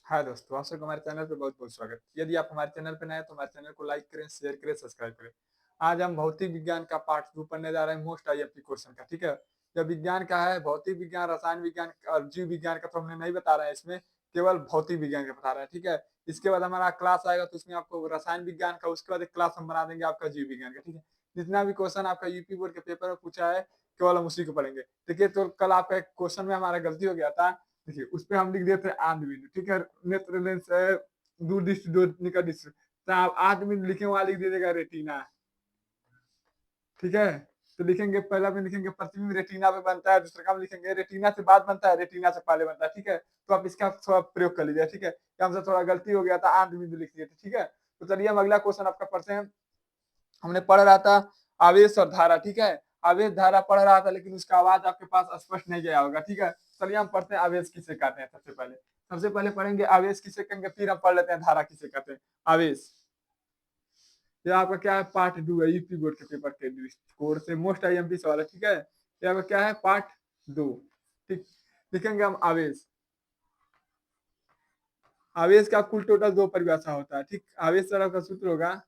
हाय दोस्तों, आप सबको हमारे चैनल पे बहुत बहुत स्वागत। यदि आप हमारे चैनल पे नए हैं तो हमारे चैनल को लाइक करें, शेयर करें, सब्सक्राइब करें। आज हम भौतिक विज्ञान का पार्ट 2 पढ़ने जा रहे हैं, मोस्ट आईएमपी क्वेश्चन का। ठीक है, यह विज्ञान का है, भौतिक विज्ञान, रसायन विज्ञान और जीव विज्ञान का तो हमने नहीं बता रहे हैं इसमें, केवल भौतिक विज्ञान का बता रहे हैं। ठीक है, इसके बाद हमारा क्लास आएगा तो उसमें आपको रसायन विज्ञान का, उसके बाद एक क्लास हम बना देंगे आपका जीव विज्ञान का। ठीक है, जितना भी क्वेश्चन आपका यूपी बोर्ड के पेपर में पूछा है केवल हम उसी को पढ़ेंगे। देखिए, तो कल आपका एक क्वेश्चन में हमारा गलती हो गया था। देखिए, उस पे हम लिख देते हैं आंध बिंदु। ठीक है, नेत्र लेंस है, दूर दृष्टि, दूर निकट दृष्टि, तो आप आंध बिंदु लिखे, वहां लिख दीजिएगा रेटिना। ठीक है, तो लिखेंगे, पहला में लिखेंगे प्रतिबिंब रेटिना पे बनता है, दूसरा काम लिखेंगे रेटिना से बाद बनता है, रेटिना से पहले बनता है। ठीक है, तो आप इसका थोड़ा प्रयोग कर लीजिए। ठीक है, हमसे थोड़ा गलती हो गया था, आंध बिंदु लिख दिए थे। ठीक है, तो चलिए हम अगला क्वेश्चन आपका पढ़ते हैं। हमने पढ़ रहा था आवेश और धारा। ठीक है, आवेश धारा पढ़ रहा था, लेकिन उसका आवाज आपके पास स्पष्ट नहीं गया होगा। ठीक है, चलिए हम पढ़ते हैं आवेश किसे कहते हैं। सबसे पहले पढ़ेंगे आवेश किसे कहेंगे, फिर हम पढ़ लेते हैं धारा किसे कहते हैं। आवेश, ये आपका क्या है, पार्ट 2 है, यूपी बोर्ड के पेपर के दृष्टिकोण से मोस्ट आईएमपी सवाल है। ठीक है, ये आपका क्या है, पार्ट 2। ठीक, लिखेंगे हम आवेश। आवेश का कुल टोटल 2 परिभाषा होता है। ठीक, आवेश सराव का सूत्र होगा,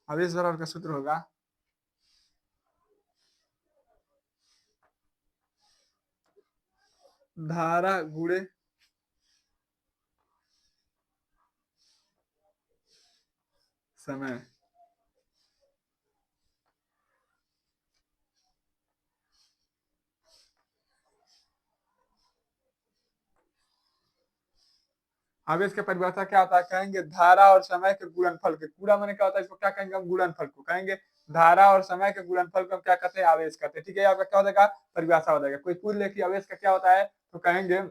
आवेश सराव का सूत्र होगा धारा गुणे समय। आवेश का परिभाषा क्या होता है, कहेंगे धारा और समय के गुणनफल के, पूरा मैंने क्या होता है, इसको क्या कहेंगे हम, गुणनफल को कहेंगे। धारा और समय के गुणनफल को हम क्या कहते हैं, आवेश कहते हैं। ठीक है, आपका क्या हो जाएगा, परिभाषा हो जाएगा। कोई पूछ ले कि आवेश का क्या होता है, तो कहेंगे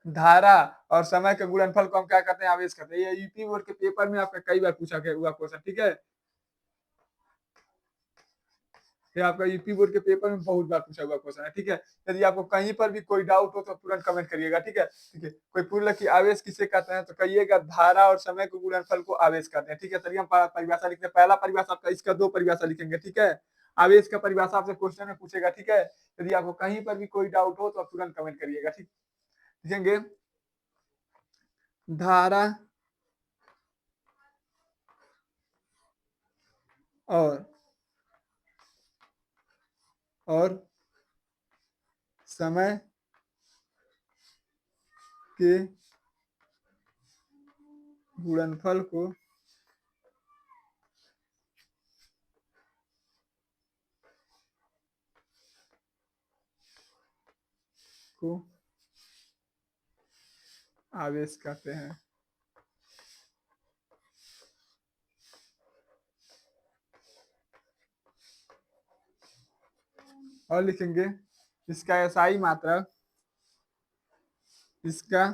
धारा और समय के गुणनफल को हम क्या कहते हैं, आवेश कहते हैं। ये यूपी बोर्ड के पेपर में आपका कई बार पूछा गया हुआ क्वेश्चन। ठीक है, ये आपका यूपी बोर्ड के पेपर में बहुत बार पूछा हुआ क्वेश्चन है। ठीक है, यदि आपको कहीं पर भी कोई डाउट हो तो तुरंत कमेंट करिएगा। ठीक है, ठीक है, कोई पूछ ले कि आवेश किसे कहते हैं, तो कहिएगा धारा और समय के गुणनफल को आवेश कहते हैं। ठीक है, चलिए हम परिभाषा लिखते हैं। पहला परिभाषा आपका, इसका 2 परिभाषा लिखेंगे। ठीक है, आवेश का परिभाषा आपसे क्वेश्चन में पूछेगा। ठीक है, यदि आपको कहीं पर भी कोई डाउट हो तो आप तुरंत कमेंट करिएगा। ठीक, लिखेंगे धारा और और समय के गुणनफल को आवेश कहते हैं। और लिखेंगे इसका एसआई मात्रक, इसका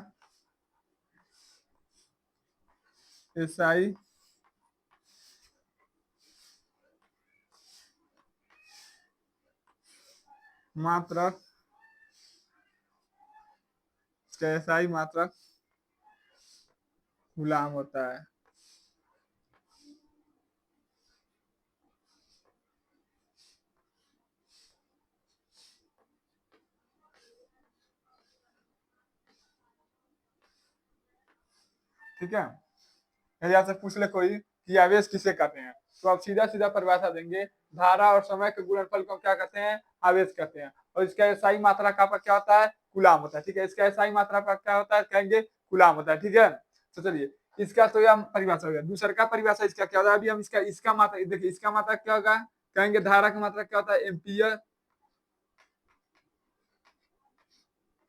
एसआई मात्रक, इसका एसआई मात्रक गुलाम होता है। ठीक है, यदि आपसे पूछ ले कोई कि आवेश किसे कहते हैं, तो आप सीधा सीधा परिभाषा देंगे, धारा और समय के गुणनफल को क्या कहते हैं, आवेश कहते हैं। और इसका एसआई मात्रा का क्या होता है, गुलाम होता है। ठीक है, इसका एसआई मात्रा का क्या होता है, कहेंगे गुलाम होता है। ठीक है, तो चलिए इसका तो यह परिभाषा हो गया। दूसरा का परिभाषा इसका क्या होता है, अभी हम इसका मात्रा देखिए, इसका मात्रा क्या होगा, कहेंगे धारा का मात्रा क्या होता है, एम्पियर।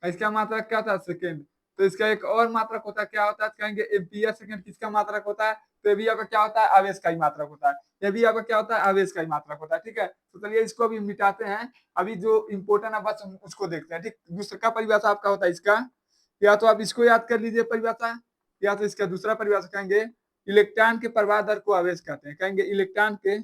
इसका मात्रक क्या था, सेकेंड। तो इसका एक और मात्रक होता है, क्या होता है, कहेंगे एम्पियर सेकेंड। किसका मात्रक होता है, तो ये भी आपका क्या होता है, आवेश का ही मात्रक होता है। ये भी आपका क्या होता है, आवेश का ही मात्रक होता है। ठीक है, तो चलिए इसको अभी मिटाते हैं। अभी जो इंपोर्टेंट है बस हम उसको देखते हैं। ठीक, दूसरा का परिभाषा आपका होता है इसका, या तो आप इसको याद कर लीजिए परिभाषा, या तो इसका दूसरा परिभाषा कहेंगे इलेक्ट्रॉन के प्रवाह दर को आवेश कहते हैं। कहेंगे इलेक्ट्रॉन के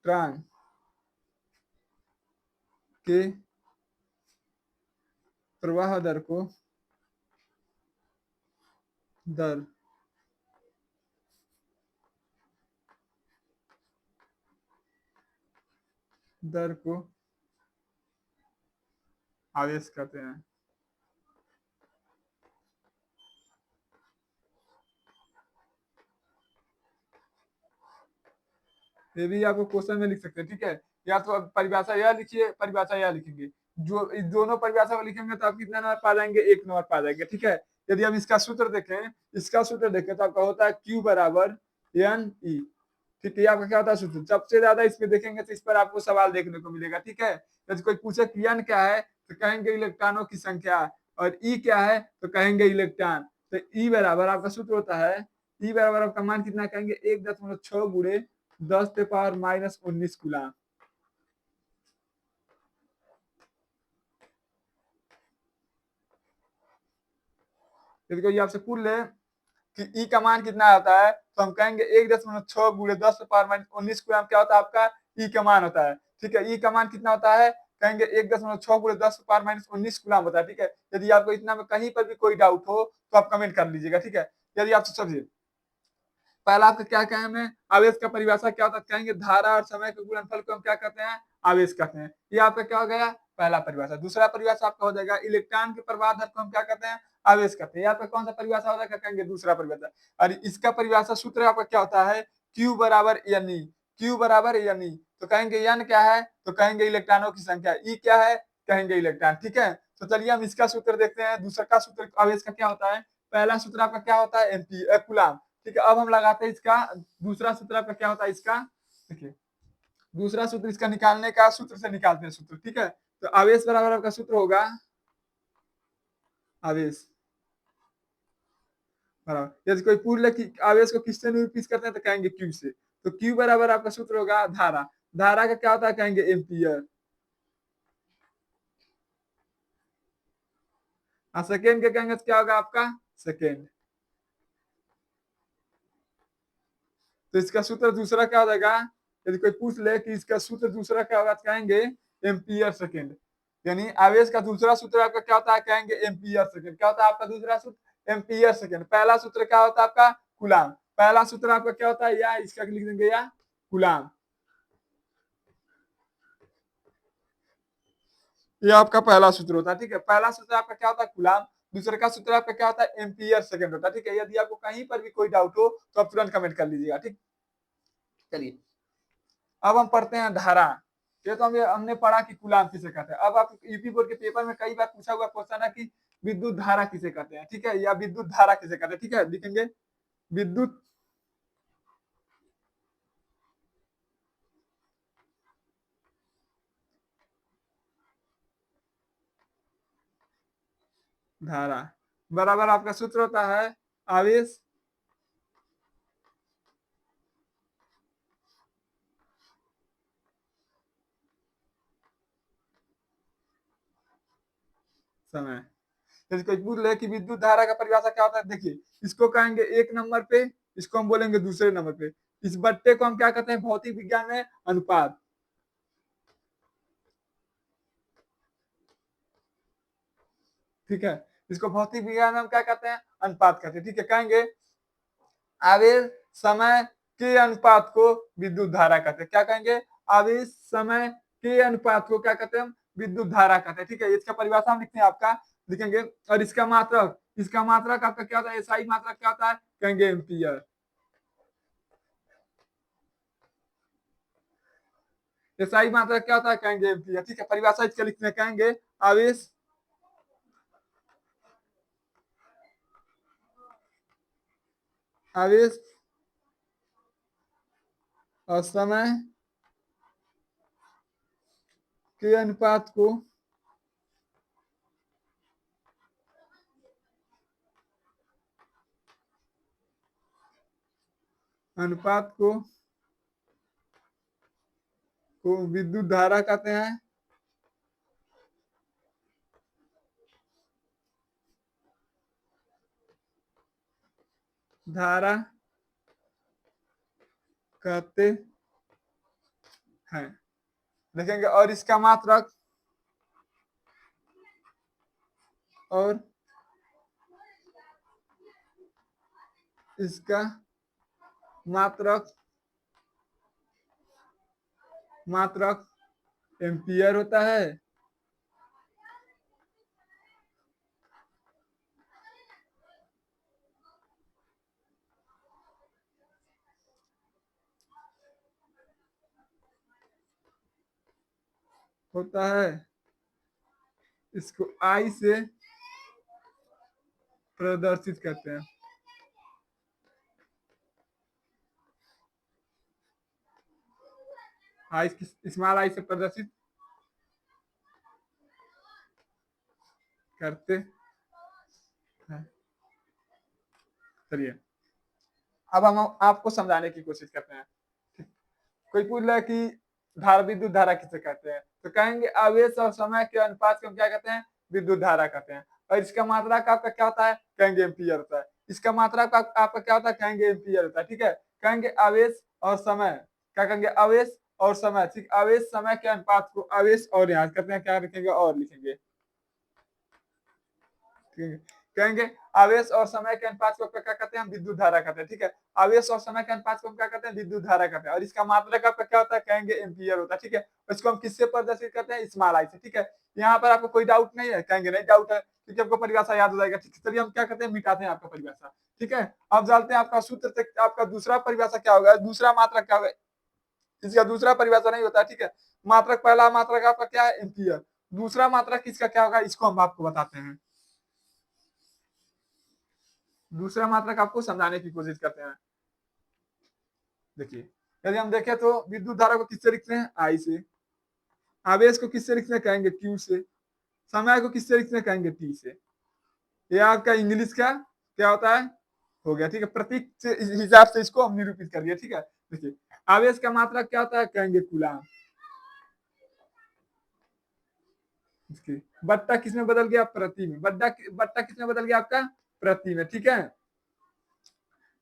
ट्रांस के प्रवाह दर को दर दर को आवेश कहते हैं। ये भी आपको क्वेश्चन में लिख सकते हैं, ठीक है। या तो अब परिभाषा यह लिखिए, परिभाषा यह लिखेंगे। जो इस दोनों परिभाषा को लिखेंगे तो आप कितना नंबर पा जाएंगे, 1 नंबर पा जाएंगे, ठीक है। यदि हम इसका सूत्र देखें, इसका सूत्र देखें तो आपका होता है Q बराबर एन ई, ठीक है। ये आपका क्या होता है सूत्र। सबसे ज्यादा इसमें देखेंगे तो इस पर आपको सवाल देखने को मिलेगा, ठीक है। यदि कोई पूछे कि एन क्या है तो कहेंगे इलेक्ट्रॉनों की संख्या, और ई क्या है तो कहेंगे इलेक्ट्रॉन। तो ई बराबर आपका सूत्र होता है, ई बराबर आपका मान कितना कहेंगे 1.6 गुणे 10⁻⁻19 कूलाम। यदि कोई आपसे पूछ ले कि ई का मान कितना आता है तो हम कहेंगे 1.6 गुणे 10⁻⁻19 कूलाम क्या होता है आपका ई का मान होता है, ठीक है। ई का मान कितना होता है कहेंगे 1.6 गुणे 10⁻⁻19 कूलाम होता है, ठीक है। यदि आपको इतना में कहीं पर भी कोई डाउट हो तो आप कमेंट कर लीजिएगा, ठीक है। यदि आपसे समझिए पहला आपका क्या कहें में आवेश का परिभाषा क्या होता है, कहेंगे धारा और समय के गुणनफल को हम क्या कहते हैं, आवेश कहते हैं। ये आपका क्या हो गया पहला परिभाषा। दूसरा परिभाषा आपका हो जाएगा इलेक्ट्रॉन के प्रवाह दर को हम क्या कहते हैं, आवेश कहते हैं। यहाँ पे कौन सा परिभाषा हो जाएगा कहेंगे दूसरा परिभाषा। और इसका परिभाषा सूत्र आपका क्या होता है, Q बराबर एन ई, Q बराबर एन ई। तो कहेंगे एन क्या है तो कहेंगे इलेक्ट्रॉनों की संख्या, ई क्या है कहेंगे इलेक्ट्रॉन, ठीक है। तो चलिए हम इसका सूत्र देखते हैं। दूसरा का सूत्र आवेश का क्या होता है, पहला सूत्र आपका क्या होता है एमपी कूलाम, ठीक है। अब हम लगाते हैं इसका दूसरा सूत्र आपका क्या होता है इसका, देखिए दूसरा सूत्र इसका निकालने का सूत्र से निकालते हैं सूत्र, ठीक है। तो आवेश बराबर आपका सूत्र होगा आवेश बराबर, यदि कोई पूछ ले कि आवेश को किससे निरूपित करते हैं तो कहेंगे क्यू से। तो क्यू बराबर आपका सूत्र होगा धारा, धारा का क्या होता है कहेंगे एम्पियर। और सेकेंड के कहेंगे तो क्या होगा आपका सेकेंड। तो इसका सूत्र दूसरा क्या हो जाएगा, यदि कोई पूछ ले कि इसका सूत्र दूसरा क्या होगा तो कहेंगे एम्पियर सेकेंड। यानी आवेश का दूसरा सूत्र आपका क्या होता है कहेंगे एम्पियर सेकेंड। क्या होता है आपका दूसरा सूत्र एम्पियर सेकेंड। पहला सूत्र क्या होता है आपका कूलाम, पहला सूत्र आपका क्या होता है या इसका लिख देंगे या कूलाम। ये आपका पहला सूत्र होता है, ठीक है। पहला सूत्र आपका क्या होता है कूलाम, दूसरे का सूत्र आपका क्या होता है एम्पियर सेकेंड होता है, ठीक है। यदि आपको कहीं पर भी कोई डाउट हो तो आप तुरंत कमेंट कर लीजिएगा, ठीक। चलिए अब हम पढ़ते हैं धारा। ये तो हमने पढ़ा कि कूलाम किसे कहते हैं। अब आप यूपी बोर्ड के पेपर में कई बार पूछा हुआ क्वेश्चन है कि विद्युत धारा किसे कहते हैं, ठीक है, या विद्युत धारा किसे कहते हैं, ठीक है। लिखेंगे विद्युत धारा बराबर आपका सूत्र होता है आवेश समय। जैसे कोई पूछ ले कि विद्युत धारा का परिभाषा क्या होता है, देखिए इसको कहेंगे 1 नंबर पे, इसको हम बोलेंगे दूसरे नंबर पे। इस बट्टे को हम क्या कहते हैं भौतिक विज्ञान में अनुपात, ठीक है। इसको भौतिक विज्ञान में हम क्या कहते हैं अनुपात कहते हैं, ठीक है। कहेंगे आवेश समय के अनुपात को विद्युत धारा कहते हैं। क्या कहेंगे आवेश समय के अनुपात को क्या कहते हैं हम विद्युत धारा कहते हैं, ठीक है। इसका परिभाषा हम लिखते हैं आपका लिखेंगे। और इसका मात्रक आपका क्या होता है, एसआई मात्रक क्या होता है कहेंगे एम्पियर। एसआई मात्रक क्या होता है कहेंगे एम्पियर, ठीक है। परिभाषा इसका लिखते हैं कहेंगे आवेश आवेश और समय के अनुपात को विद्युत धारा कहते हैं, धारा कहते हैं। देखेंगे और इसका मात्रक और इसका मात्रक मात्रक एम्पियर होता है। होता है, इसको आई से प्रदर्शित करते हैं। आई, स्मॉल आई से प्रदर्शित करते हैं। चलिए, अब हम आपको समझाने की कोशिश करते हैं। कोई पूछ रहा है कि धारा, विद्युत धारा किसे कहते हैं, तो कहेंगे आवेश और समय के अनुपात को हम क्या कहते हैं, विद्युत धारा कहते हैं। और इसका मात्रा का आपका क्या होता है, कहेंगे एम्पियर होता है। इसका मात्रा का आपका क्या होता है, कहेंगे एम्पियर होता है। ठीक है, कहेंगे आवेश और समय, क्या कहेंगे, आवेश और समय। ठीक, आवेश समय के अनुपात को, आवेश और यहाँ करते हैं क्या लिखेंगे, और लिखेंगे। ठीक है, कहेंगे आवेश और समय के अनुपात को क्या कहते हैं, हम विद्युत धारा कहते हैं। ठीक है, आवेश और समय के अनुपात को हम क्या कहते हैं, विद्युत धारा कहते हैं। और इसका मात्रक आपका क्या होता है, कहेंगे एम्पियर होता है। ठीक है, इसको हम किससे प्रदर्शित करते हैं, स्मॉल आई से। ठीक है, यहाँ पर आपको कोई डाउट नहीं है, कहेंगे नहीं डाउट है, क्योंकि आपको परिभाषा याद हो जाएगा। ठीक है, चलिए हम क्या करते हैं, मिटाते हैं आपका परिभाषा। ठीक है, अब जानते हैं आपका सूत्र से आपका दूसरा परिभाषा क्या होगा, दूसरा मात्रक क्या होगा। इसका दूसरा परिभाषा नहीं होता। ठीक है, मात्रक, पहला मात्रक आपका क्या है, एम्पियर। दूसरा मात्रक किसका क्या होगा, इसको हम आपको बताते हैं। दूसरा मात्रक आपको समझाने की कोशिश करते हैं। देखिए, यदि हम देखें तो विद्युत धारा को किससे लिखते हैं, आई से। आवेश को किससे लिखते हैं, कहेंगे क्यू से। समय को किससे लिखते हैं, कहेंगे टी से। ये आपका इंग्लिश का क्या होता है, हो गया। ठीक है, प्रतीक से हिसाब से इसको हम निरूपित कर दिया। ठीक है, देखिए आवेश का मात्रा क्या होता है, कहेंगे कूलाम। बट्टा किसमें बदल गया, प्रति में। बट्टा किसमें बदल गया, आपका प्रति में। ठीक है,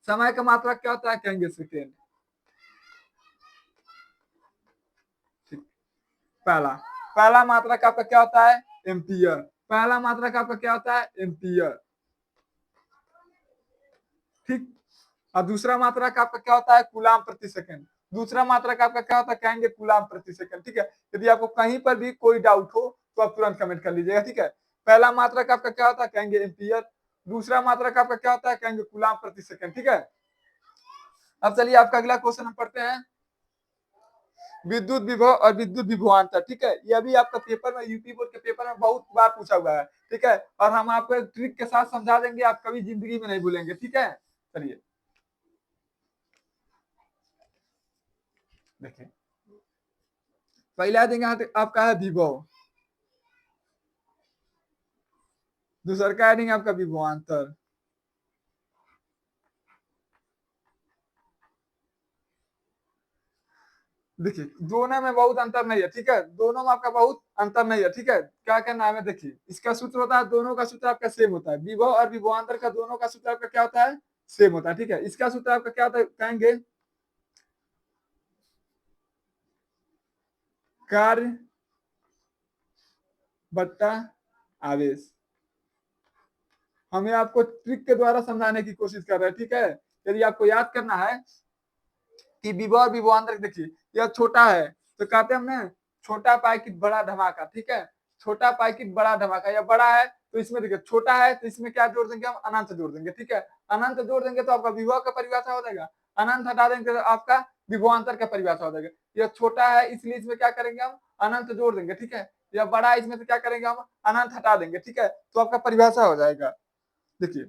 समय का मात्रा क्या होता है, कहेंगे सेकेंड। पहला पहला मात्रक आपका क्या होता है, एम्पियर। पहला मात्रक आपका क्या होता है, एम्पियर। ठीक, और दूसरा मात्रक आपका क्या होता है, कूलाम प्रति सेकंड। दूसरा मात्रक आपका क्या होता है, कहेंगे कूलाम प्रति सेकंड। ठीक है, यदि आपको कहीं पर भी कोई डाउट हो तो आप तुरंत कमेंट कर लीजिएगा। ठीक है, पहला मात्रक आपका क्या होता है, कहेंगे एम्पियर। दूसरा मात्रक आपका क्या होता है, कहेंगे कूलाम प्रति सेकंड। ठीक है, अब चलिए आपका अगला क्वेश्चन हम पढ़ते हैं, विद्युत विभव और विद्युत विभवांतर। ठीक है, यह भी आपका पेपर में, यूपी बोर्ड के पेपर में बहुत बार पूछा हुआ है। ठीक है, और हम आपको एक ट्रिक के साथ समझा देंगे, आप कभी जिंदगी में नहीं भूलेंगे। ठीक है, चलिए देखिए, पहला देंगे आपका है विभव, दूसरा का हेडिंग आपका विभवांतर। देखिए, दोनों में बहुत अंतर नहीं है। ठीक है, दोनों में आपका बहुत अंतर नहीं है। ठीक है, क्या क्या नाम है, देखिए इसका सूत्र होता है, दोनों का सूत्र आपका सेम होता है। विभव और विभवांतर का दोनों का सूत्र आपका क्या होता है, सेम होता है। ठीक है, इसका सूत्र आपका क्या होता है, कहेंगे कार्य बट्टा आवेश। हमें आपको ट्रिक के द्वारा समझाने की कोशिश कर रहे हैं। ठीक है, यदि आपको याद करना है कि विभव और विभवांतर, देखिए यह छोटा है तो कहते हैं हमने छोटा पैकेट बड़ा धमाका। ठीक है, छोटा पैकेट बड़ा धमाका, या बड़ा है तो इसमें देखिए छोटा है तो इसमें क्या जोड़ देंगे, हम अनंत जोड़ देंगे। ठीक है, अनंत जोड़ देंगे तो आपका विभव का परिभाषा हो जाएगा, अनंत हटा देंगे तो आपका विभवांतर का परिभाषा हो जाएगा। यह छोटा है इसलिए इसमें क्या करेंगे, हम अनंत जोड़ देंगे। ठीक है, यह बड़ा है इसमें तो क्या करेंगे, हम अनंत हटा देंगे। ठीक है, तो आपका परिभाषा हो जाएगा। देखिए,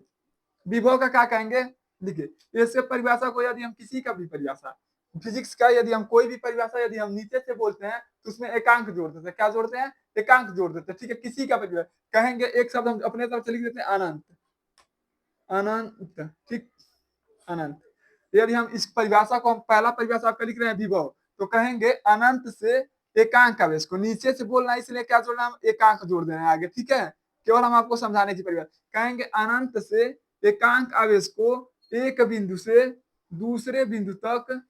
विभव का क्या कहेंगे, देखिए इससे परिभाषा को, यदि हम किसी का भी परिभाषा, फिजिक्स का यदि हम कोई भी परिभाषा यदि हम नीचे से बोलते हैं तो उसमें एकांक जोड़ देते हैं। क्या जोड़ते हैं, एकांक जोड़ देते हैं। ठीक है, किसी का परिभाषा कहेंगे, एक शब्द हम अपने तरफ से लिख देते हैं, अनंत। अनंत, ठीक, अनंत। यदि हम इस परिभाषा को, हम पहला परिभाषा आपका लिख रहे हैं विभव, तो कहेंगे अनंत से एकांक आवेश को, नीचे से बोलना है इसलिए क्या जोड़ना, हम एकांक जोड़ देना है आगे। ठीक है, केवल हम आपको समझाने की परिभाषा, कहेंगे अनंत से एकांक आवेश को एक बिंदु से दूसरे बिंदु तक,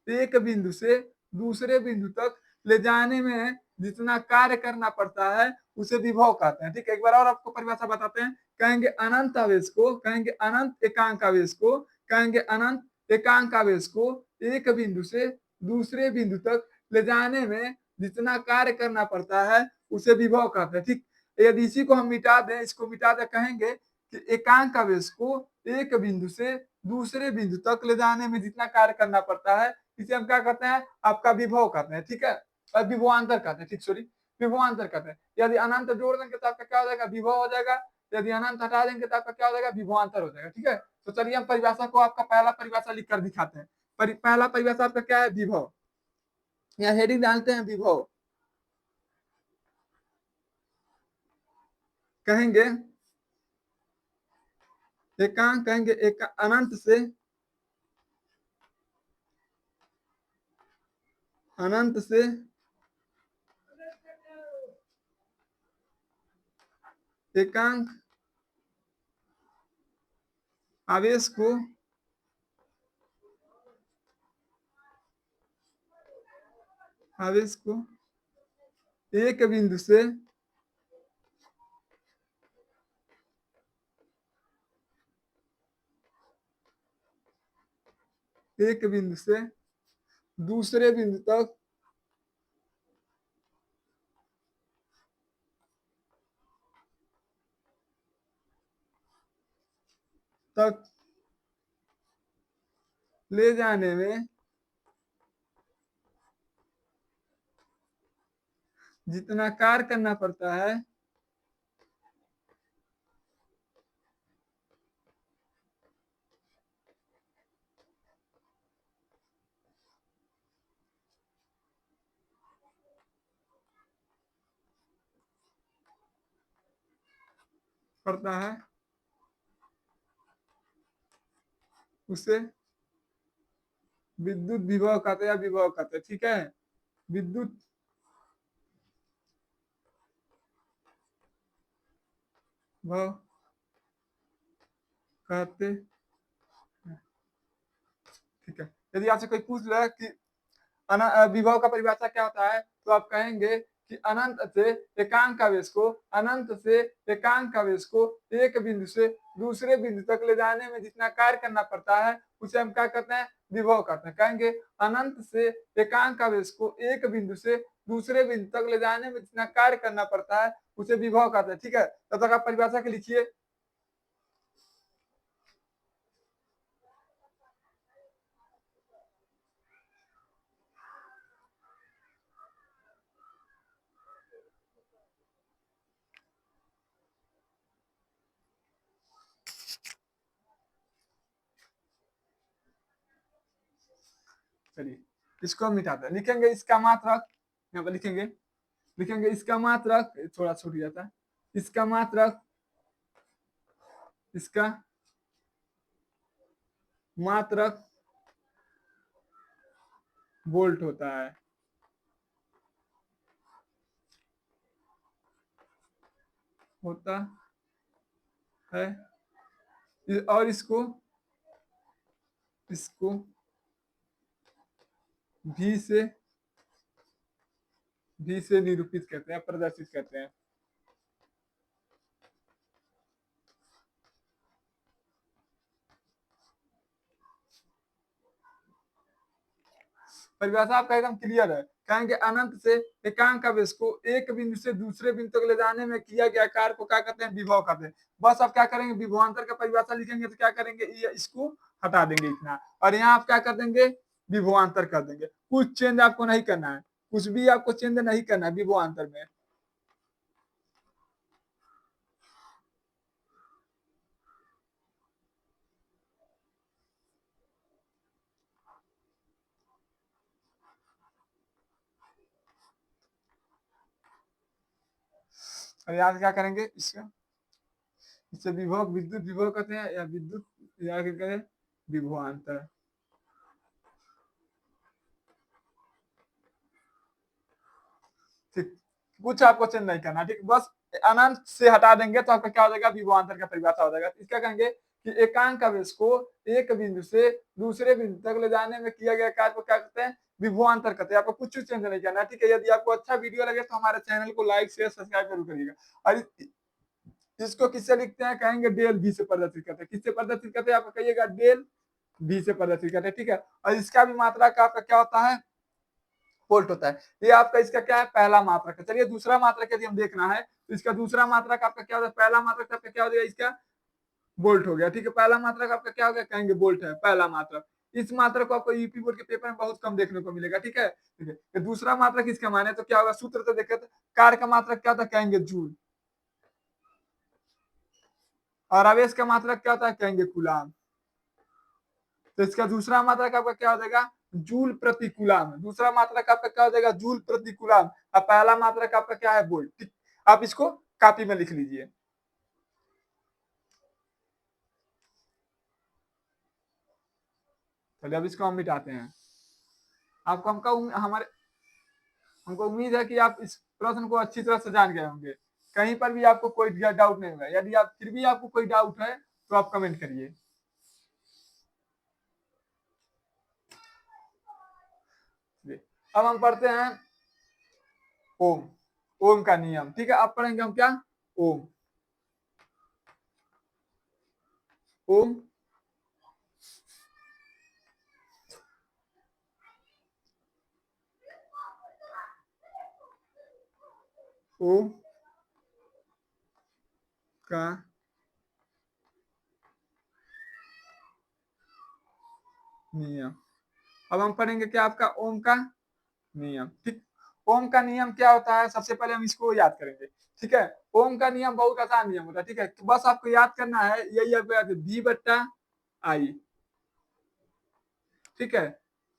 एक बिंदु से दूसरे बिंदु तक ले जाने में जितना कार्य करना पड़ता है उसे विभव कहते हैं। ठीक है, एक बार और आपको परिभाषा बताते हैं, कहेंगे अनंत आवेश को, कहेंगे अनंत एकांक आवेश को, कहेंगे अनंत एकांक आवेश को एक बिंदु से दूसरे बिंदु तक ले जाने में जितना कार्य करना पड़ता है उसे विभव कहते हैं। ठीक, यदि इसी को हम मिटा दें, इसको मिटा दें, कहेंगे कि एकांक आवेश को एक बिंदु से दूसरे बिंदु तक ले जाने में जितना कार्य करना पड़ता है, इसे हम क्या कहते हैं, आपका विभव कहते हैं। ठीक है, और विभवांतर कहते हैं। ठीक, सॉरी, विभवांतर कहते हैं। यदि अनंत जोड़ देंगे तो आपका क्या हो जाएगा, विभव हो जाएगा। यदि अनंत हटा देंगे तो आपका क्या हो जाएगा, विभवांतर हो जाएगा। ठीक है, तो चलिए हम परिभाषा को, आपका पहला परिभाषा लिख कर दिखाते हैं। पहला परिभाषा आपका क्या है, विभव। यहाँ हेडिंग डालते हैं विभव। कहेंगे एकांक, कहेंगे एक अनंत से एकांक आवेश को एक बिंदु से दूसरे बिंदु तक ले जाने में जितना कार्य करना पड़ता है उसे विद्युत विभव कहते हैं या विभव कहते हैं। ठीक है, विद्युत भव कहते हैं। ठीक है, यदि आपसे कोई पूछ ले कि विभव का परिभाषा क्या होता है, तो आप कहेंगे कि अनंत से एकांक आवेश को एक बिंदु से दूसरे बिंदु तक ले जाने में जितना कार्य करना पड़ता है उसे हम क्या कहते हैं, विभव कहते हैं। कहेंगे अनंत से एकांक आवेश को एक बिंदु से दूसरे बिंदु तक ले जाने में जितना कार्य करना पड़ता है उसे विभव कहते हैं। ठीक है, तब तक आप परिभाषा के लिखिए। चलिए इसको हम मिटाते हैं, लिखेंगे इसका मात्रक, यहाँ पर लिखेंगे इसका मात्रक, थोड़ा छूट जाता है, इसका मात्रक वोल्ट होता है और इसको भी से निरूपित करते हैं, प्रदर्शित करते हैं। परिभाषा आपका एकदम क्लियर है। कहेंगे अनंत से एकांक आवेश को एक बिंदु से दूसरे बिंदु तक ले जाने में किया गया कार्य को क्या कहते हैं, विभव कहते हैं। बस आप क्या करेंगे, विभवांतर का परिभाषा लिखेंगे तो क्या करेंगे, ये इसको हटा देंगे इतना, और यहाँ आप क्या कर देंगे, विभवांतर कर देंगे। कुछ चेंज आपको नहीं करना है, कुछ भी आपको चेंज नहीं करना है विभवांतर में। और यहाँ क्या करेंगे, इससे विभव, विद्युत विभव कहते हैं या विद्युत, या क्या कहें, विभवांतर। ठीक, कुछ आपको चेंज नहीं करना। ठीक, बस अनंत से हटा देंगे तो आपका क्या हो जाएगा, विभवांतर का परिभाषा हो जाएगा। इसका कहेंगे कि एकांक आवेश को एक बिंदु से दूसरे बिंदु तक ले जाने में किया गया कार्य को क्या कहते हैं, विभवांतर कहते हैं। आपको कुछ चेंज नहीं करना। ठीक है, यदि आपको अच्छा वीडियो लगे तो हमारे चैनल को लाइक शेयर सब्सक्राइब जरूर करिएगा। और इसको किससे लिखते हैं, कहेंगे डेल भी से प्रदर्शित करते हैं। किससे प्रदर्शित करते हैं, आप कहिएगा डेल भी से प्रदर्शित करते हैं। ठीक है, और इसका भी मात्रा का आपका क्या होता है, वोल्ट होता है। ये आपका इसका क्या है, पहला मात्रक है। चलिए दूसरा मात्रक यदि हम देखना है तो इसका दूसरा मात्रक आपका क्या होता है, पहला मात्रक आपका क्या हो जाएगा, इसका वोल्ट हो गया, ठीक है। पहला मात्रक आपका क्या हो गया, कहेंगे वोल्ट है पहला मात्रक। इस मात्रक को आपको यूपी बोर्ड के पेपर में बहुत कम देखने को मिलेगा, ठीक है। ठीक है, तो दूसरा मात्रक इसका माने तो क्या होगा, सूत्र तो देखे तो कार्य का मात्रक क्या था, कहेंगे जूल, और आवेश का मात्रक क्या होता है, कहेंगे कूलाम। तो इसका दूसरा मात्रक आपका क्या हो जाएगा, जूल प्रति कूलाम। दूसरा मात्रक आपका क्या हो जाएगा, जूल प्रति कूलाम। अब पहला मात्रक आपका क्या है, वोल्ट, ठीक। आप इसको कॉपी में लिख लीजिए। चलिए अब इसको हम मिटाते हैं। आपको हमको उम्मीद है कि आप इस प्रश्न को अच्छी तरह से जान गए होंगे। कहीं पर भी आपको कोई डाउट नहीं होगा। यदि आप फिर भी आपको कोई डाउट है तो आप कमेंट करिए। अब हम पढ़ते हैं ओम। ओम का नियम, ठीक है। अब पढ़ेंगे हम क्या, ओम। ओम ओम का नियम। अब हम पढ़ेंगे क्या, आपका ओम का नियम, ठीक। ओम का नियम क्या होता है, सबसे पहले हम इसको याद करेंगे, ठीक है। ओम का नियम बहुत आसान नियम होता है, ठीक है। तो बस आपको याद करना है, यही आपको याद है, बी बट्टा आई, ठीक है।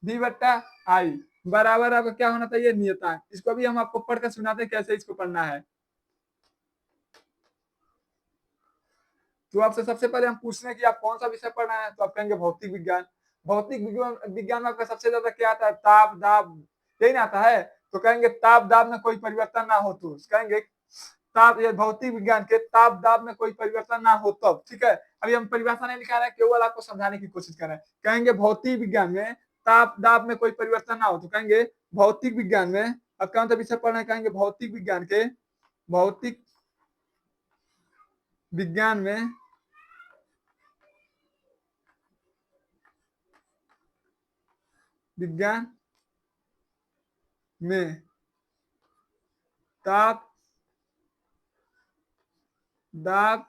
बी बट्टा आई बराबर आपका क्या होना चाहिए, नियतांक। इसको भी हम आपको पढ़कर सुनाते हैं कैसे इसको पढ़ना है। तो आपसे सबसे पहले हम पूछ रहे हैं कि आप कौन सा विषय पढ़ रहे हैं, तो आप कहेंगे भौतिक विज्ञान। भौतिक विज्ञान में आपका सबसे ज्यादा क्या आता है, ताप दाब, यही ना आता है। तो कहेंगे ताप दाब में कोई परिवर्तन ना हो तो कहेंगे ताप, ये भौतिक विज्ञान के ताप दाब में कोई परिवर्तन ना हो तब, ठीक है। अभी हम परिभाषा नहीं लिखा रहे हैं, केवल आपको समझाने की कोशिश कर रहे हैं। कहेंगे भौतिक विज्ञान में ताप दाब में कोई परिवर्तन ना हो तो कहेंगे भौतिक विज्ञान में, अब कौन सा विषय पढ़ रहे हैं, कहेंगे भौतिक विज्ञान के, भौतिक विज्ञान में विज्ञान में ताप दाब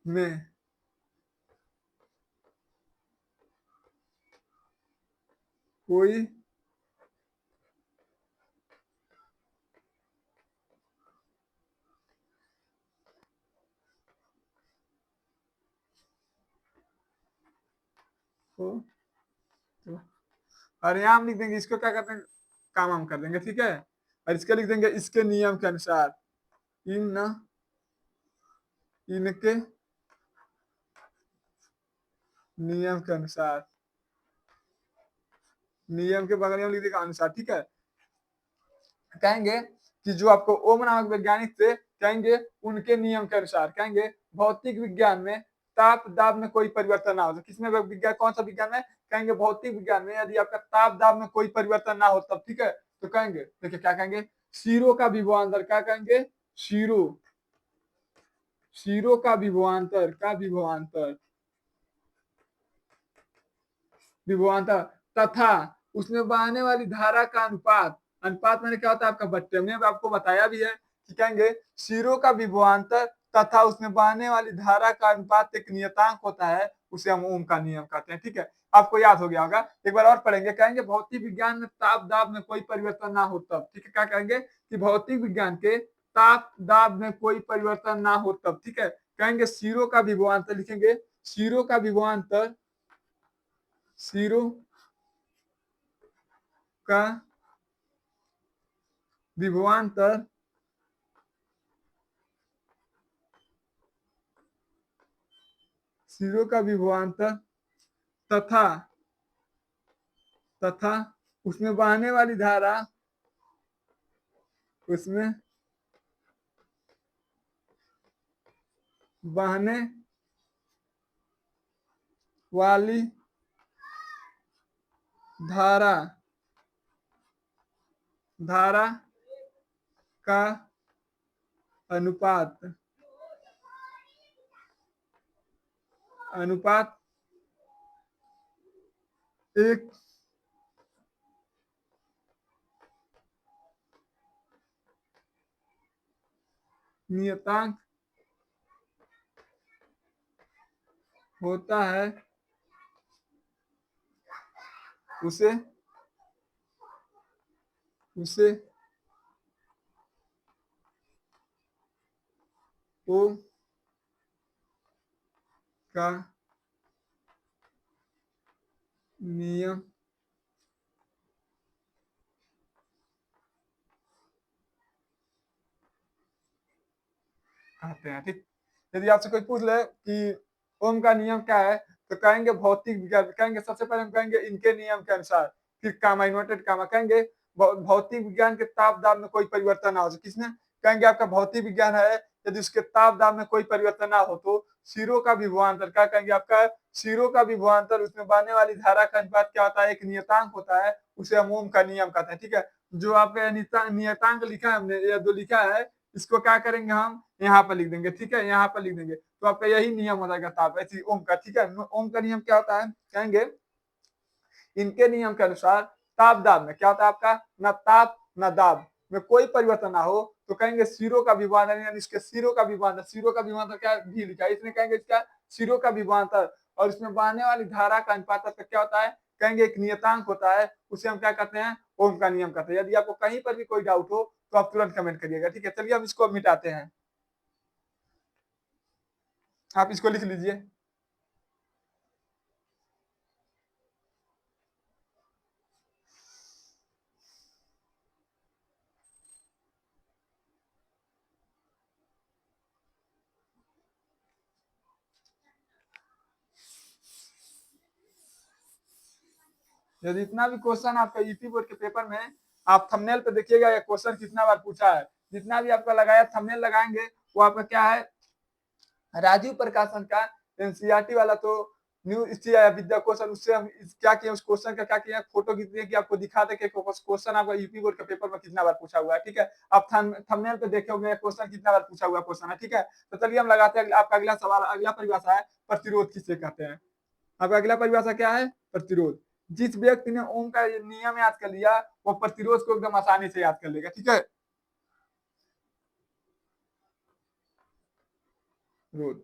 में कोई हो तो, और यहाँ हम लिख देंगे इसको क्या करते हैं, काम हम कर देंगे, ठीक है। और इसके लिख देंगे इसके नियम के अनुसार, इन इनके नियम के अनुसार, नियम के बगल में लिख देगा अनुसार, ठीक है। कहेंगे कि जो आपको ओम नामक वैज्ञानिक थे, कहेंगे उनके नियम के अनुसार, कहेंगे भौतिक विज्ञान में ताप दाब में कोई परिवर्तन ना हो। तो किसमें विज्ञान, कौन सा विज्ञान में, कहेंगे भौतिक विज्ञान में यदि आपका ताप दाब में कोई परिवर्तन ना हो तब, ठीक है। तो कहेंगे, देखिए क्या कहेंगे, शीरो का विभवांतर, क्या कहेंगे, शीरो, शीरो का विभवांतर, का विभवांतर, विभवांतर तथा उसमें बहने वाली धारा का अनुपात। अनुपात मैंने क्या होता है आपका बट्टे में, आपको बताया भी है कि कहेंगे शीरो का विभवांतर तथा उसमें बहने वाली धारा का अनुपात एक नियतांक होता है, उसे हम ओम का नियम कहते हैं, ठीक है। आपको याद हो गया होगा, एक बार और पढ़ेंगे। कहेंगे भौतिक विज्ञान में ताप दाब में कोई परिवर्तन ना हो तब, ठीक है। क्या कहेंगे कि भौतिक विज्ञान के ताप दाब में कोई परिवर्तन ना हो तब, ठीक है। कहेंगे शीरो का विभवांतर लिखेंगे, शीरो का विभवांतर, शीरो का विभवांतर शीरो का विभवांतर तथा तथा उसमें बहने वाली धारा, उसमें बहने वाली धारा, धारा का अनुपात, अनुपात एक नियतांक होता है उसे उसे ओम का नियम कहते हैं। ठीक, यदि आपसे कोई पूछ ले कि ओम का नियम क्या है, तो कहेंगे भौतिक विज्ञान, कहेंगे सबसे पहले हम कहेंगे इनके नियम के अनुसार, फिर कामा इन्वर्टेड कामा, कहेंगे भौतिक विज्ञान के ताप दाब में कोई परिवर्तन ना हो। किसने? कहेंगे आपका भौतिक विज्ञान है, यदि उसके ताप दाब में कोई परिवर्तन ना हो तो सिरों का विभवांतर, क्या कहेंगे आपका सिरों का विभवांतर, उसमें बहने वाली धारा का अनुपात क्या होता है, एक नियतांक होता है, उसे हम ओम का नियम कहते हैं। ठीक है, जो आपका नियतांक लिखा है हमने, या जो लिखा है, इसको क्या करेंगे हम यहाँ पर लिख देंगे। ठीक है, यहाँ पर लिख देंगे, तो आपका यही नियम हो जाएगा ताप, ऐसी ओम का। ठीक है, ओम का नियम क्या होता है, कहेंगे इनके नियम के अनुसार ताप दाब में क्या होता है आपका, न ताप न दाब में कोई परिवर्तन ना हो, तो कहेंगे सिरों का विभवांतर, यानी इसके सिरों का विभवांतर, सिरों का विभवांतर क्या भी लिखा है, इसमें कहेंगे इसका सिरों का विभवांतर, और इसमें बहने वाली धारा का अनुपात का क्या होता है, कहेंगे एक नियतांक होता है, उसे हम क्या कहते हैं, ओम का नियम कहते हैं। यदि आपको कहीं पर भी कोई डाउट हो तो आप तुरंत कमेंट करिएगा। ठीक है, चलिए हम इसको मिटाते हैं, आप इसको लिख लीजिए। यदि इतना भी क्वेश्चन आपका यूपी बोर्ड के पेपर में, आप थंबनेल पे देखिएगा ये क्वेश्चन कितना बार पूछा है, जितना भी आपका लगाया थंबनेल लगाएंगे वो आपका क्या है, राजीव प्रकाशन का एनसीईआरटी वाला तो न्यू विद्या क्वेश्चन, उससे हम क्या किया, उस क्वेश्चन का क्या किया, फोटो खींच दिए कि आपको दिखा दे कि क्वेश्चन आपका यूपी बोर्ड के पेपर में कितना बार पूछा हुआ है। ठीक है, आप थंबनेल पे देखे होंगे क्वेश्चन कितना बार पूछा हुआ क्वेश्चन है। ठीक है, तो चलिए हम लगाते हैं आपका अगला सवाल। अगला परिभाषा है प्रतिरोध किसे कहते हैं। आपका अगला परिभाषा क्या है, प्रतिरोध। जिस व्यक्ति ने ओम का नियम याद कर लिया वो प्रतिरोध को एकदम आसानी से याद कर लेगा। ठीक है, रोध,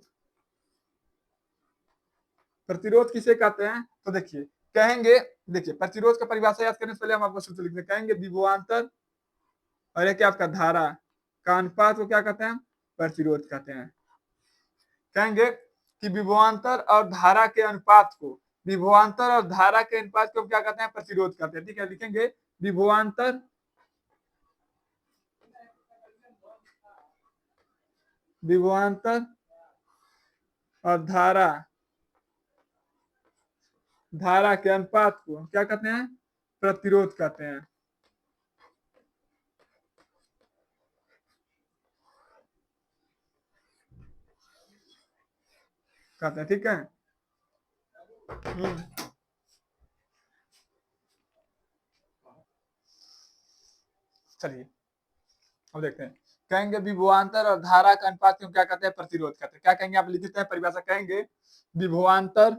प्रतिरोध किसे कहते हैं, तो देखिए कहेंगे, देखिए प्रतिरोध का परिभाषा याद करने से पहले हम आपको सूत्र लिखते हैं, कहेंगे विभवांतर और एक आपका धारा का अनुपात को क्या कहते हैं, प्रतिरोध कहते हैं। कहेंगे कि विभवांतर और धारा के अनुपात को, विभवांतर और धारा के अनुपात को क्या कहते हैं, प्रतिरोध कहते हैं। ठीक है, लिखेंगे विभवांतर विभवांतर और धारा के अनुपात को हम क्या कहते हैं, प्रतिरोध कहते हैं। कहते हैं, ठीक है। चलिए अब देखते हैं, कहेंगे विभवांतर और धारा का अनुपात को क्या कहते हैं, प्रतिरोध कहते हैं। क्या कहेंगे, आप लिखते हैं परिभाषा, कहेंगे विभवांतर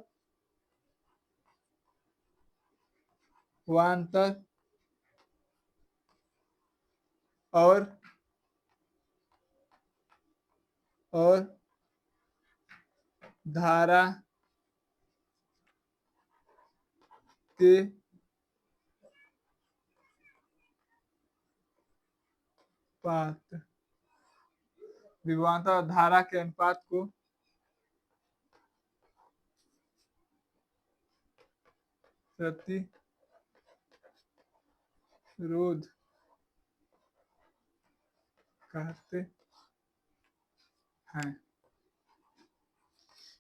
वांतर और धारा के पात, विभवांतर और धारा के अनुपात को प्रतिरोध कहते हैं।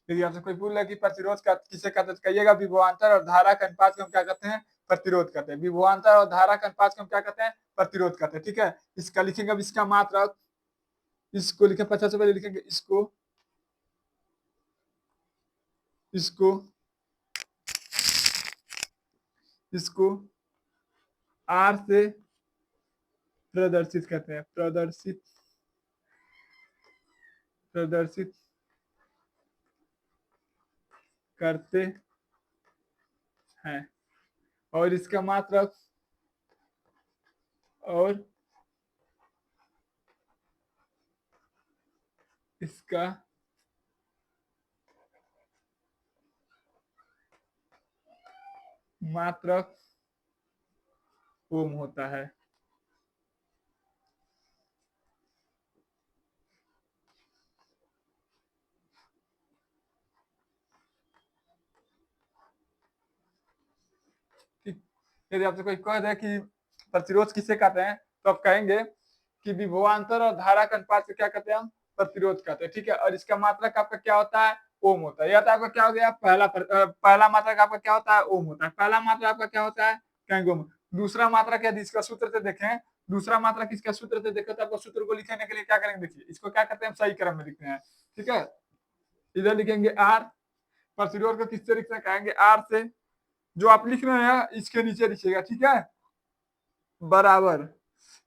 यदि आपसे कोई पूछ ले कि प्रतिरोध का किसे कहते हैं, कहिएगा विभवांतर और धारा के अनुपात को हम क्या कहते हैं, प्रतिरोध कहते हैं। विभवांतर और धारा के अनुपात को हम क्या कहते हैं, प्रतिरोध कहते हैं। ठीक है, इसका लिखेंगे, अब इसका मात्रक, इसको लिखे 50 से पहले लिखेंगे इसको, इसको इसको आर से प्रदर्शित कहते हैं, प्रदर्शित करते हैं। और इसका मात्रक, और इसका मात्रक ओम होता है। ठीक, यदि आपसे कोई कह दे कि प्रतिरोध किसे कहते हैं, तो आप कहेंगे कि विभवांतर और धारा का अनुपात को क्या कहते हैं हम? प्रतिरोध कहते हैं, ठीक है। और इसका मात्रक आपका क्या होता है? ओम होता है। यह तो आपका क्या हो गया? पहला मात्रक आपका क्या होता है? ओम होता है। पहला मात्रक आपका क्या होता है? कहेंगे ओम। दूसरा मात्रक यदि इसका सूत्र से देखें, दूसरा मात्रक इसका सूत्र से देखें, तो आपको सूत्र को लिखने के लिए क्या करेंगे? देखिए, इसको क्या कहते हैं? हम सही क्रम में लिखते हैं, ठीक है। इधर लिखेंगे आर, प्रतिरोध को किससे लिखते हैं? कहेंगे आर से। जो आप लिख रहे हैं इसके नीचे लिखिएगा, ठीक है, बराबर।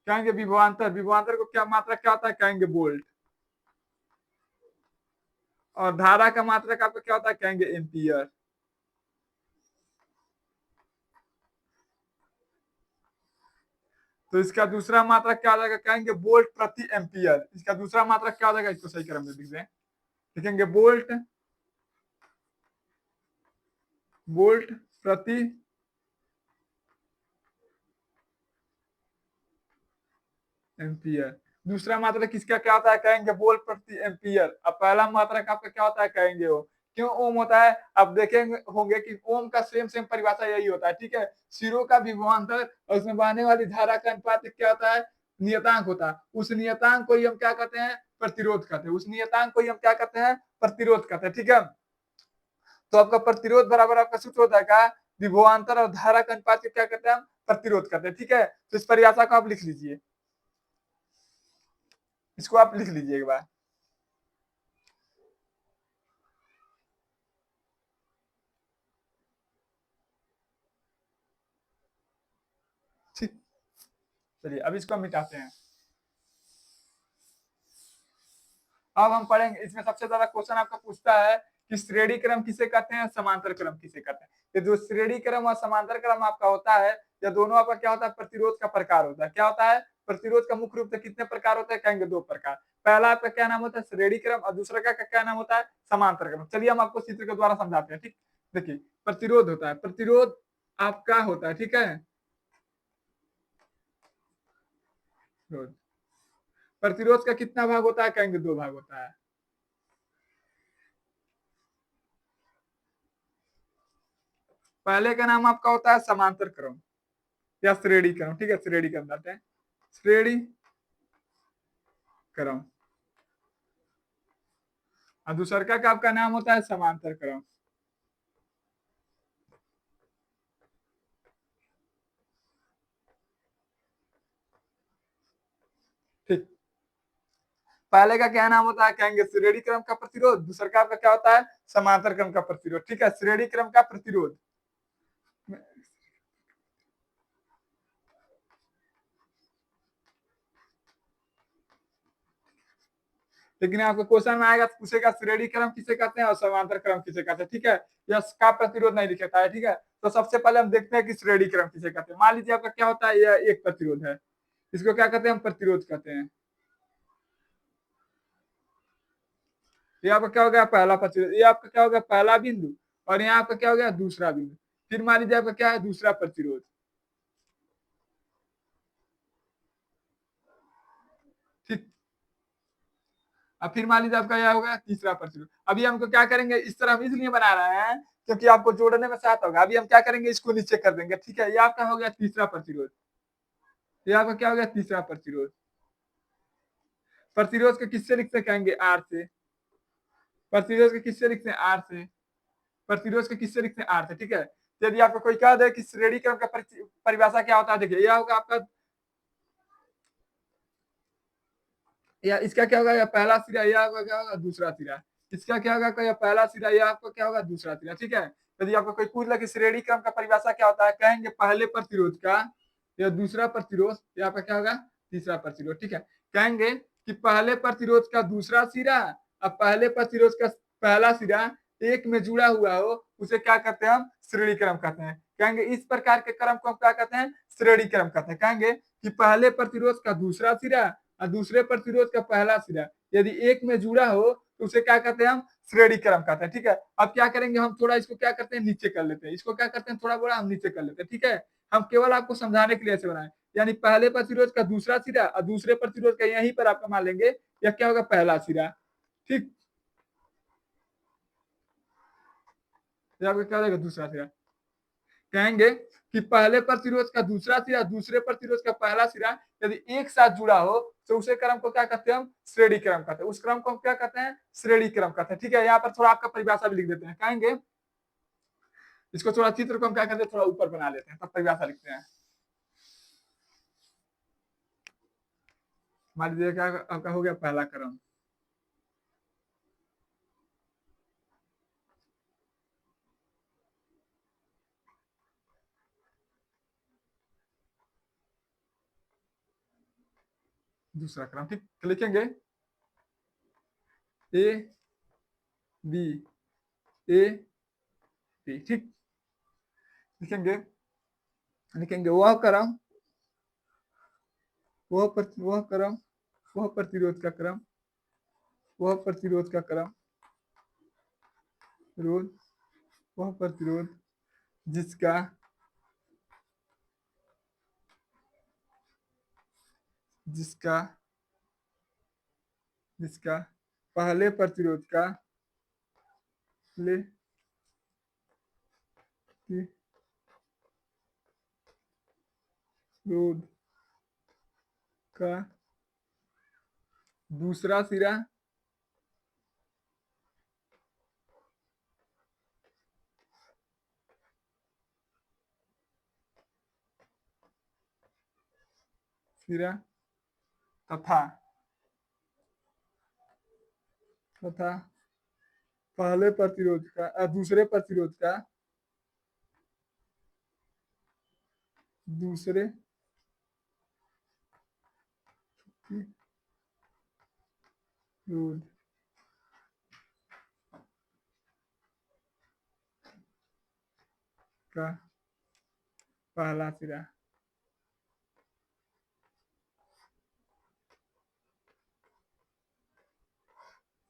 कहेंगे विभवांतर, विभवांतर को क्या मात्रा क्या होता है? कहेंगे वोल्ट। और धारा का मात्रक आपका क्या होता है? कहेंगे एम्पियर। तो इसका दूसरा मात्रक क्या हो जाएगा? कहेंगे वोल्ट प्रति एम्पियर। इसका दूसरा मात्रक क्या हो जाएगा? इसको सही क्रम में लिख दें, लिखेंगे वोल्ट, वोल्ट प्रति एम्पियर। दूसरा मात्रक किसका क्या होता है? कहेंगे वोल्ट प्रति एम्पियर। अब पहला मात्रक आपका क्या होता है? कहेंगे ओम। क्यों ओम होता है? अब देखेंगे होंगे कि ओम का सेम सेम परिभाषा यही होता है, ठीक है। सिरों का विभवांतर और उसमें बहने वाली धारा का अनुपात क्या होता है? नियतांक होता है। उस नियतांक को ही हम क्या कहते हैं? प्रतिरोध कहते हैं। उस नियतांक को ही हम क्या कहते हैं? प्रतिरोध कहते हैं, ठीक है। तो आपका प्रतिरोध बराबर आपका सूत्र होता है क्या? विभवांतर और धारा का अनुपात को क्या कहते हैं? हम प्रतिरोध कहते हैं, ठीक है। तो इस परिभाषा को आप लिख लीजिए, इसको आप लिख लीजिए एक बार। ठीक, चलिए अब इसको मिटाते हैं। अब हम पढ़ेंगे, इसमें सबसे ज्यादा क्वेश्चन आपका पूछता है कि श्रेणी क्रम किसे कहते हैं, समांतर क्रम किसे कहते हैं। ये जो श्रेणी क्रम और समांतर क्रम आपका होता है, या दोनों आपका क्या होता है? प्रतिरोध का प्रकार होता है। क्या होता है? प्रतिरोध का मुख्य रूप से कितने प्रकार होते हैं? कहेंगे दो प्रकार। पहला आपका क्या नाम होता है? श्रेणी क्रम। और दूसरा का क्या नाम होता है? समांतर क्रम। चलिए हम आपको चित्र के द्वारा समझाते हैं, ठीक। देखिए, प्रतिरोध होता है, प्रतिरोध आपका होता है, ठीक है। प्रतिरोध का कितना भाग होता है? कहेंगे दो भाग होता है। पहले का नाम आपका होता है समांतर क्रम या श्रेणी क्रम, ठीक है। श्रेणी क्रम बताते हैं, श्रेणी क्रम। और दूसरा का आपका नाम होता है समांतर क्रम। ठीक, पहले का क्या नाम होता है? कहेंगे श्रेणी क्रम का प्रतिरोध। दूसरा का आपका क्या होता है? समांतर क्रम का प्रतिरोध, ठीक है। श्रेणी क्रम का प्रतिरोध, लेकिन आपको क्वेश्चन में आएगा तो पूछेगा श्रेणी क्रम किसे कहते हैं और समांतर क्रम किसे कहते हैं, ठीक है। यह का प्रतिरोध नहीं लिखा है, ठीक है। तो सबसे पहले हम देखते हैं कि श्रेणी क्रम किसे कहते हैं। मान लीजिए आपका क्या होता है? यह एक प्रतिरोध है, इसको क्या कहते हैं? हम प्रतिरोध कहते हैं। ये आपका क्या हो गया? पहला प्रतिरोध। ये आपका क्या हो गया? पहला बिंदु। और यहाँ आपका क्या हो गया? दूसरा बिंदु। फिर मान लीजिए आपका क्या है? दूसरा प्रतिरोध, ठीक। अब फिर मान लीजिए आपका यह हो गया तीसरा प्रतिरोध। अभी हमको क्या करेंगे? इस तरह हम इसलिए बना रहे हैं क्योंकि आपको जोड़ने में सहायता होगा। अभी हम क्या करेंगे? इसको नीचे कर देंगे, ठीक है। ये आपका हो गया तीसरा प्रतिरोध। ये आपका क्या हो गया? तीसरा प्रतिरोध। प्रतिरोध के किससे लिखते हैं? कहेंगे आर से। प्रतिरोध के किससे लिखते हैं? आर से। प्रतिरोध के किससे लिखते हैं? आर से, ठीक है। यदि आपको कोई कह दे कि श्रेणी क्रम का परिभाषा क्या होता है, देखिए यह होगा आपका, या इसका क्या होगा? या पहला सिरा, या आपका क्या होगा? दूसरा सिरा। इसका क्या होगा? या पहला सिरा, या आपका क्या होगा? दूसरा सिरा, ठीक है। यदि आपको कोई पूछ ले कि श्रेणी क्रम का परिभाषा क्या होता है, कहेंगे पहले प्रतिरोध का या दूसरा प्रतिरोध, या आपका क्या होगा? तीसरा प्रतिरोध, ठीक है। कहेंगे कि पहले प्रतिरोध का दूसरा सिरा और पहले प्रतिरोध का पहला सिरा एक में जुड़ा हुआ हो, उसे क्या कहते हैं? हम श्रेणी क्रम कहते हैं। कहेंगे इस प्रकार के क्रम को हम क्या कहते हैं? श्रेणी क्रम कहते हैं। कहेंगे कि पहले प्रतिरोध का दूसरा सिरा और दूसरे प्रतिरोध का पहला सिरा, यदि एक में जुड़ा हो तो उसे क्या कहते हैं हम, श्रेणी क्रम कहते हैं, ठीक है। अब क्या करेंगे हम, थोड़ा इसको क्या करते हैं, नीचे कर लेते हैं, इसको क्या करते हैं, थोड़ा बड़ा हम नीचे कर लेते हैं, ठीक है। हम केवल आपको समझाने के लिए ऐसे बनाए, यानी पहले प्रतिरोध का दूसरा सिरा और दूसरे प्रतिरोध का यहीं पर आपका मान लेंगे, या क्या होगा, पहला सिरा, ठीक। आपका क्या हो जाएगा, दूसरा सिरा। कहेंगे कि पहले प्रतिरोध का दूसरा सिरा, दूसरे प्रतिरोध का पहला सिरा यदि एक साथ जुड़ा हो तो उसे क्रम को क्या कहते हैं हम, श्रेणी क्रम कहते हैं। उस क्रम को हम क्या कहते हैं, श्रेणी क्रम कहते हैं, ठीक है। यहाँ पर थोड़ा आपका परिभाषा भी लिख देते हैं, कहेंगे इसको थोड़ा चित्र को हम क्या करते हैं, थोड़ा ऊपर बना लेते हैं, तब परिभाषा लिखते हैं। मान लीजिए क्या आपका हो गया पहला क्रम, दूसरा क्रम, ठीक। तो लिखेंगे ए बी, ए बी, ठीक। लिखेंगे, लिखेंगे वह क्रम, वह प्रतिरोध का क्रम, वह प्रतिरोध का क्रम, रोध, वह प्रतिरोध जिसका जिसका जिसका पहले प्रतिरोध का ले रोध का दूसरा सिरा सिरा तथा तथा पहले प्रतिरोध का दूसरे प्रतिरोध का दूसरे रोध का पहला सिरा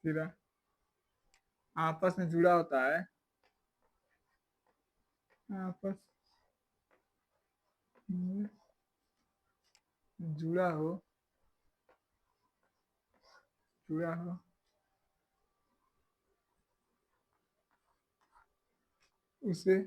सिरा आपस में जुड़ा होता है, आपस में जुड़ा हो, जुड़ा हो उसे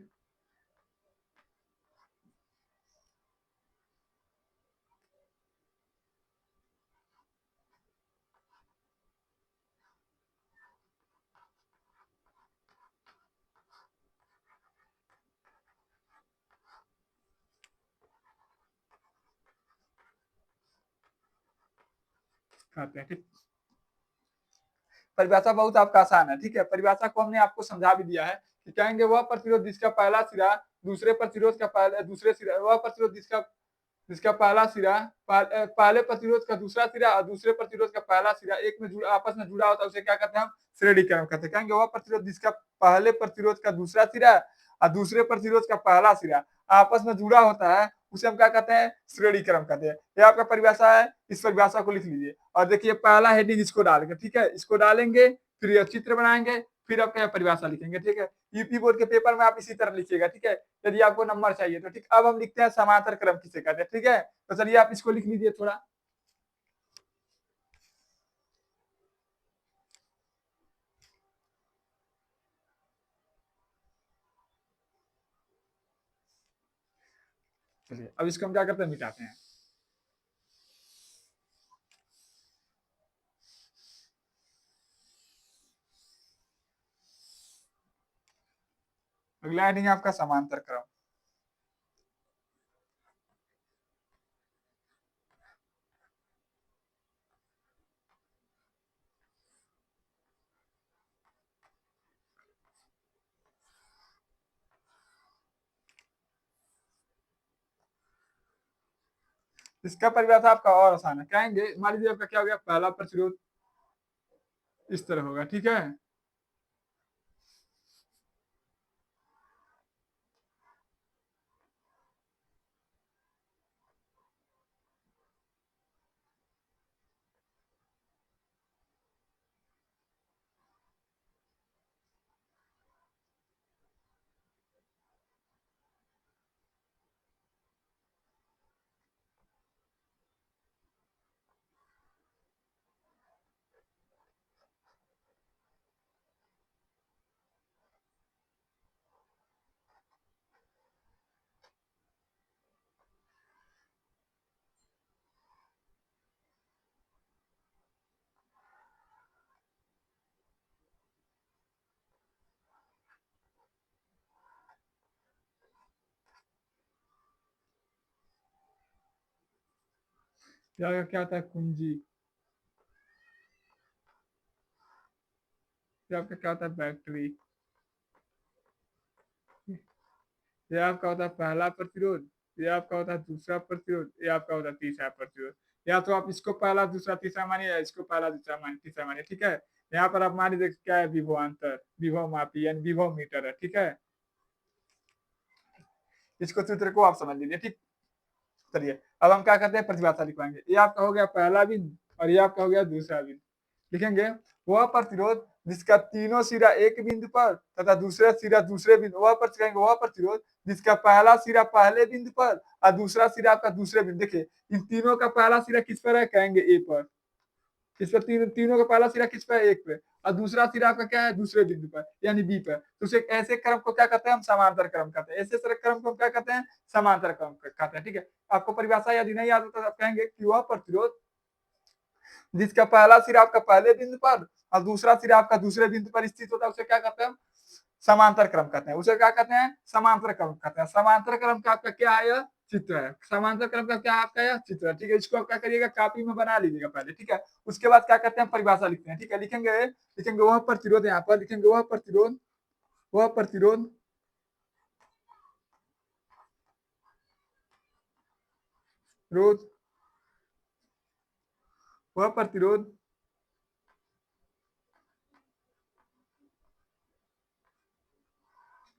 कहते हैं, ठीक। परिभाषा बहुत आपका आसान है, ठीक है। परिभाषा को हमने आपको समझा भी दिया है कि कहेंगे वह प्रतिरोध जिसका पहला सिरा दूसरे प्रतिरोध का पहले दूसरे सिरा, वह प्रतिरोध जिसका जिसका पहला सिरा पहले प्रतिरोध का दूसरा सिरा और दूसरे प्रतिरोध का पहला सिरा एक में जुड़ा, आपस में जुड़ा होता है, उसे क्या कहते हैं हम, श्रेणी क्रम कहते हैं। कहेंगे वह प्रतिरोध जिसका पहले प्रतिरोध का दूसरा सिरा और दूसरे प्रतिरोध का पहला सिरा आपस में जुड़ा होता है, उसे हम क्या कहते हैं, श्रेणी क्रम कहते हैं। यह आपका परिभाषा है, इस परिभाषा को लिख लीजिए और देखिए पहला हेडिंग इसको डालेंगे, ठीक है। इसको डालेंगे, फिर यह चित्र बनाएंगे, फिर आपका परिभाषा लिखेंगे, ठीक है। यूपी बोर्ड के पेपर में आप इसी तरह लिखिएगा, ठीक है, यदि आपको नंबर चाहिए तो, ठीक। अब हम लिखते हैं समांतर क्रम किसे कहते हैं, ठीक है। तो चलिए आप इसको लिख लीजिए थोड़ा। चलिए अब इसको हम क्या करते हैं, मिटाते हैं। अगला हेडिंग है आपका समांतर क्रम। इसका परिभाषा आपका और आसान है, कहेंगे मान लीजिए आपका क्या हो गया, पहला प्रतिरोध इस तरह होगा, ठीक है। क्या होता है कुंजी, ये आपका क्या होता है बैटरी, ये आपका होता है पहला प्रतिरोध, ये आपका होता है दूसरा प्रतिरोध, ये आपका होता है तीसरा प्रतिरोध। या तो आप इसको पहला दूसरा तीसरा मानिए या इसको पहला दूसरा मानिए तीसरा मानिए, ठीक है। यहाँ पर आप मान लीजिए क्या है विभवांतर, विभव मापी यानी विभव मीटर है, ठीक है। इसको सूत्र को आप समझ लीजिए, ठीक। चलिए अब हम क्या करते हैं प्रतिबाधा लिखवाएंगे। ये आपका हो गया पहला बिंदु और ये आपका हो गया दूसरा बिंदु। लिखेंगे वह प्रतिरोध जिसका तीनों सिरा एक बिंदु पर तथा दूसरा सिरा दूसरे बिंदु, वह प्रतिरोध जिसका पहला सिरा पहले बिंदु पर और दूसरा सिरा आपका दूसरे बिंदु। देखिए इन तीनों का पहला सिरा किस पर है, कहेंगे ए पर। इस पर तीनों का पहला सिरा किस पर है, एक पे, और दूसरा सिरा आपका क्या है, दूसरे बिंदु पर यानी बी पर। तो उसे ऐसे क्रम को क्या कहते हैं, हम समांतर क्रम कहते हैं। ऐसे क्रम को हम क्या कहते हैं, समांतर क्रम कहते हैं, ठीक है। आपको परिभाषा यदि नहीं आता तो आप कहेंगे कि वह प्रतिरोध जिसका पहला सिरा आपका पहले बिंदु पर और दूसरा सिरा आपका दूसरे बिंदु पर स्थित होता है, उसे क्या कहते हैं, समांतर क्रम कहते हैं। उसे क्या कहते हैं, समांतर क्रम कहते हैं। समांतर क्रम का आपका क्या है, यह चित्र है। समांतर क्रम का क्या आपका यह चित्र है, ठीक है। इसको आप क्या करिएगा, कॉपी में बना लीजिएगा पहले, ठीक है। उसके बाद क्या करते हैं, परिभाषा लिखते हैं, ठीक है। लिखेंगे वह प्रतिरोध, यहाँ पर लिखेंगे वह प्रतिरोध रोध वह प्रतिरोध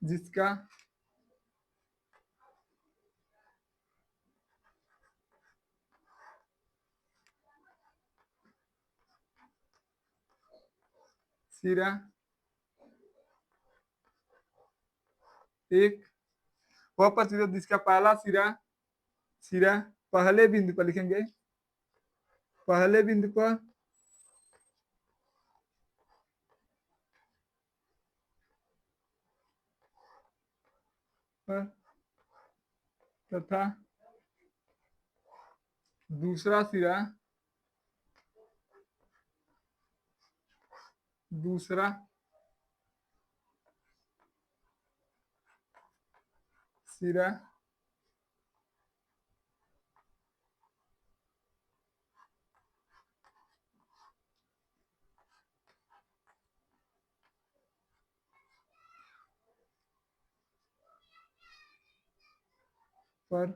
जिसका सिरा एक, वह प्रतिरोध जिसका पहला सिरा सिरा पहले बिंदु पर, लिखेंगे पहले बिंदु पर तथा दूसरा सिरा दूसरा सिरा पर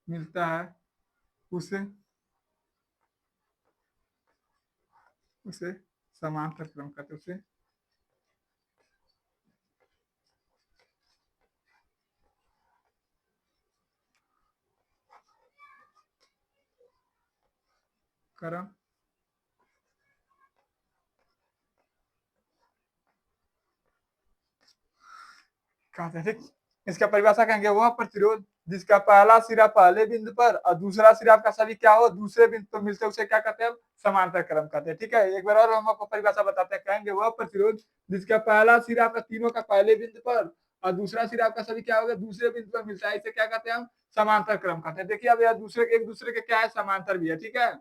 मिलता है, उसे उसे समांतर क्रम कहते हैं। उसे क्रम कहते हैं, ठीक। इसका परिभाषा कहेंगे वह प्रतिरोध जिसका पहला सिरा पहले बिंदु पर और दूसरा सिरा आपका सभी क्या हो, दूसरे बिंदु पर मिलते हैं, उसे क्या कहते हैं, समांतर क्रम कहते हैं, ठीक है। एक बार और हम आपको परिभाषा बताते हैं। कहेंगे वह प्रतिरोध जिसका पहला सिरा आपका तीनों का पहले बिंदु पर और दूसरा सिरा आपका सभी क्या होगा, दूसरे बिंदु पर मिलता है, इसे क्या कहते हैं, हम समांतर क्रम कहते हैं। देखिए अब यह दूसरे एक दूसरे के क्या है, समांतर भी है, ठीक है।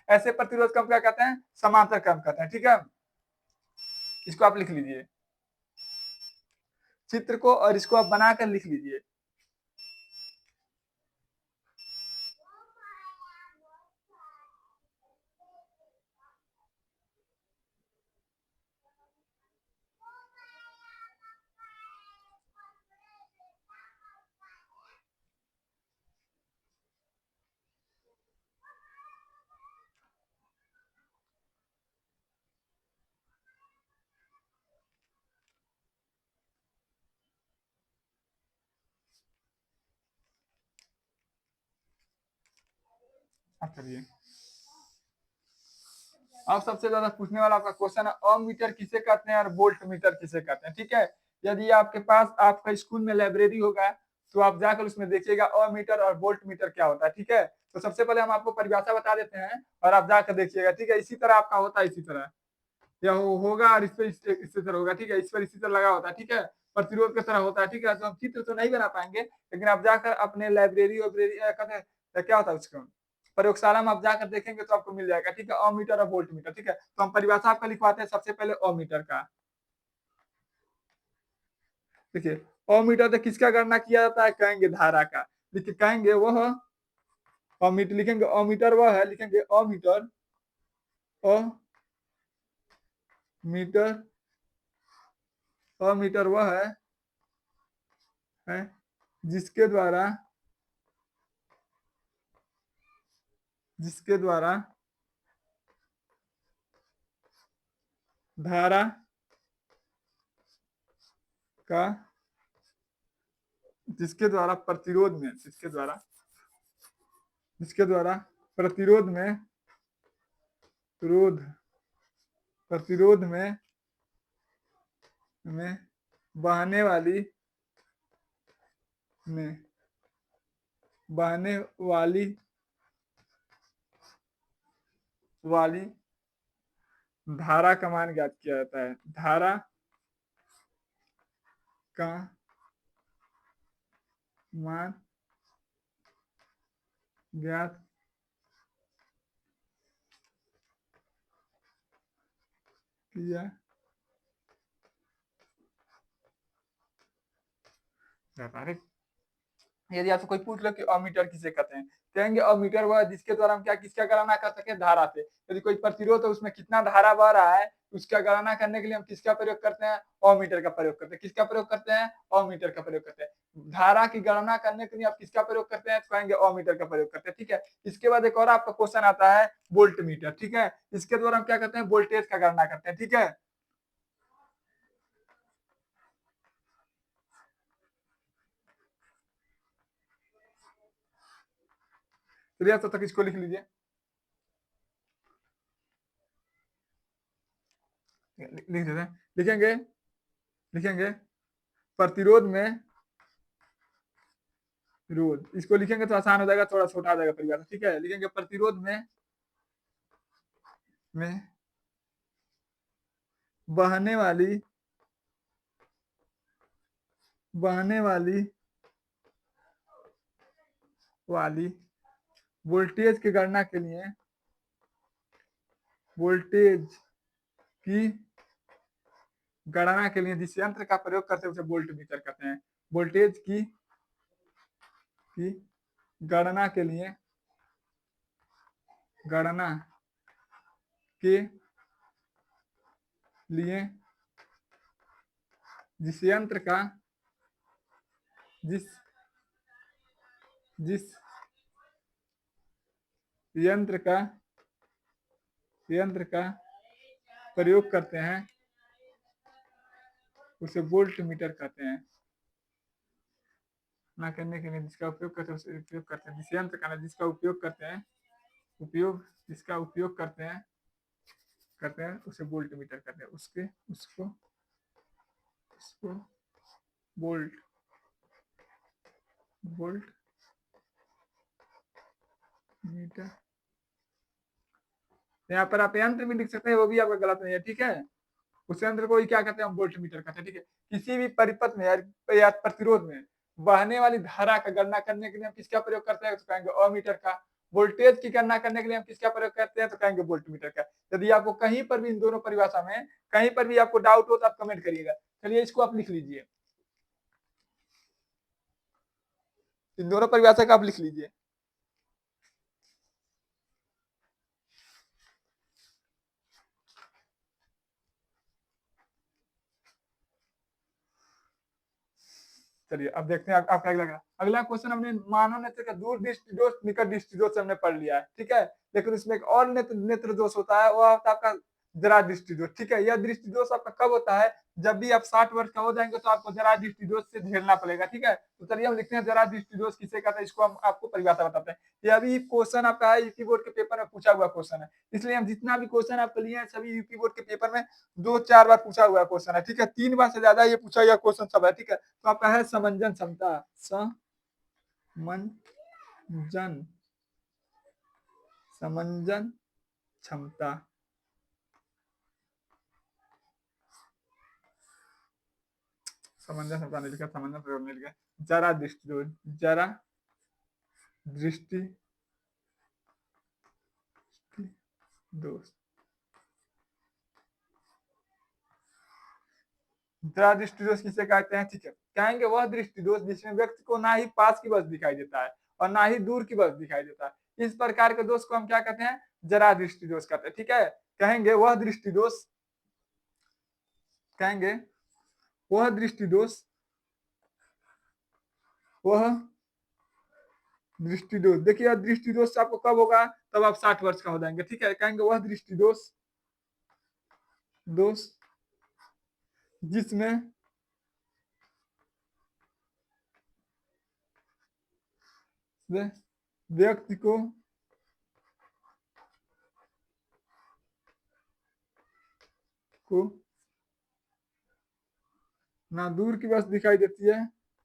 ऐसे प्रतिरोध को हम क्या कहते हैं, समांतर क्रम कहते हैं, ठीक है। इसको आप लिख लीजिए चित्र को, और इसको आप बनाकर लिख लीजिए। आप करिए। अब सबसे ज्यादा पूछने वाला आपका क्वेश्चन है अमीटर किसे कहते हैं और वोल्ट मीटर किसे कहते हैं, ठीक है। यदि आपके पास आपका स्कूल में लाइब्रेरी होगा तो आप जाकर उसमें देखिएगा अमीटर और वोल्ट मीटर क्या होता है, ठीक है। तो सबसे पहले हम आपको परिभाषा बता देते हैं और आप जाकर देखिएगा, ठीक है। इसी तरह आपका होता है, इसी तरह यह होगा और इस पर इसी तरह होगा, ठीक है। इस पर इसी तरह लगा होता है, ठीक है। प्रतिरोध की तरह होता है, ठीक है। तो हम चित्र तो नहीं बना पाएंगे, लेकिन आप जाकर अपने लाइब्रेरी वाइब्रेरी क्या होता है उसका प्रयोगशाला में आप जाकर देखेंगे तो आपको मिल जाएगा, ठीक है। अमीटर और वोल्ट मीटर, ठीक है। तो हम परिभाषा आपका लिखवाते हैं सबसे पहले अमीटर का। देखिए अमीटर से किसका गणना किया जाता है, कहेंगे धारा का। लिखिए कहेंगे वह अमीटर, लिखेंगे अमीटर वह है, लिखेंगे अमीटर, अमीटर, अमीटर वह है जिसके द्वारा धारा का, जिसके द्वारा प्रतिरोध में, जिसके द्वारा प्रतिरोध में, प्रतिरोध में बहने वाली धारा का मान ज्ञात किया जाता है। धारा का मान ज्ञात किया जाता है। यदि आपसे कोई पूछ लो कि अमीटर किसे कहते हैं, कहेंगे अमीटर वह जिसके द्वारा हम क्या किसका गणना कर सके, धारा से। यदि कोई प्रतिरोध है उसमें कितना धारा बह रहा है, उसका गणना करने के लिए हम किसका प्रयोग करते हैं, अमीटर का प्रयोग करते हैं। किसका प्रयोग करते हैं, अमीटर का प्रयोग करते हैं। धारा की गणना करने के लिए आप किसका प्रयोग करते हैं, तो कहेंगे अमीटर का प्रयोग करते हैं। ठीक है, इसके बाद एक और आपका क्वेश्चन आता है वोल्ट मीटर। ठीक है, इसके द्वारा हम क्या करते हैं, वोल्टेज का गणना करते हैं। ठीक है, चलिए तब तक इसको लिख लीजिए, लिख देते हैं, लिखेंगे प्रतिरोध में रोध, इसको लिखेंगे तो आसान हो जाएगा, थोड़ा छोटा आ जाएगा परिभाषा। ठीक है, लिखेंगे प्रतिरोध में बहने वाली वोल्टेज की गणना के लिए, जिस यंत्र का प्रयोग करते हैं उसे वोल्ट मीटर कहते हैं। वोल्टेज की गणना के लिए जिस यंत्र का प्रयोग करते हैं उसे वोल्ट मीटर कहते हैं। ना करने के लिए जिसका उपयोग करते हैं उसे उपयोग करते हैं, जिस यंत्र का जिसका उपयोग करते हैं उसे वोल्ट मीटर कहते हैं। उसको वोल्ट मीटर, यहाँ पर आप यंत्र भी लिख सकते हैं, वो भी आपका गलत नहीं है। ठीक है, उस यंत्र को ही क्या कहते हैं, हम वोल्ट मीटर कहते हैं। ठीक है, किसी भी परिपथ में या प्रतिरोध में बहने वाली धारा का गणना करने के लिए हम किसका प्रयोग करते हैं, तो कहेंगे अमीटर का। वोल्टेज की गणना करने के लिए हम किसका प्रयोग करते हैं, तो कहेंगे वोल्ट मीटर का। यदि आपको कहीं पर भी इन दोनों परिभाषा में कहीं पर भी आपको डाउट हो तो आप कमेंट करिएगा। चलिए इसको आप लिख लीजिए, इन दोनों परिभाषा का आप लिख लीजिए। चलिए अब देखते हैं आपका अगला क्वेश्चन। हमने मानव नेत्र का दूर दृष्टि दोष निकट दृष्टि दोष हमने पढ़ लिया है। ठीक है, लेकिन इसमें एक और नेत्र दोष होता है, वह होता है आपका जरा दृष्टि दोष। ठीक है, यह दृष्टि दोष आपका कब होता है, जब भी आप 60 वर्ष का हो जाएंगे तो आपको जरा दृष्टि दोष से झेलना पड़ेगा। ठीक है, तो चलिए हम लिखते हैं जरा दृष्टि दोष किसे कहते हैं, इसको हम आपको परिभाषा बताते हैं। यह भी क्वेश्चन आपका है, यूपी बोर्ड के पेपर में पूछा हुआ क्वेश्चन है, इसलिए हम जितना भी क्वेश्चन आपको लिए हैं सभी यूपी बोर्ड के पेपर में 2-4 बार पूछा हुआ क्वेश्चन है। ठीक है, 3 बार से ज्यादा ये पूछा हुआ क्वेश्चन सब है। ठीक है, तो आपका है समंजन क्षमता, समंजन क्षमता। समंजन क्षमता नहीं लिखा, समंजन प्रयोग नहीं लिखा। जरा दृष्टि दोष, जरा दृष्टि दोष किसे कहते हैं। ठीक है, कहेंगे वह दृष्टि दोष जिसमें व्यक्ति को ना ही पास की वस्तु दिखाई देता है और ना ही दूर की वस्तु दिखाई देता है। इस प्रकार के दोष को हम क्या कहते हैं? जरा दृष्टि दोष कहते हैं। ठीक है, कहेंगे वह दृष्टि दोष, कहेंगे वह दृष्टि दोष, वह दृष्टि दोष। देखिए दृष्टि दोष आपको कब होगा? तब आप 60 वर्ष का हो जाएंगे। ठीक है, कहेंगे वह दृष्टि दोष, दोष जिसमें व्यक्ति को ना दूर की वस्तु दिखाई देती है,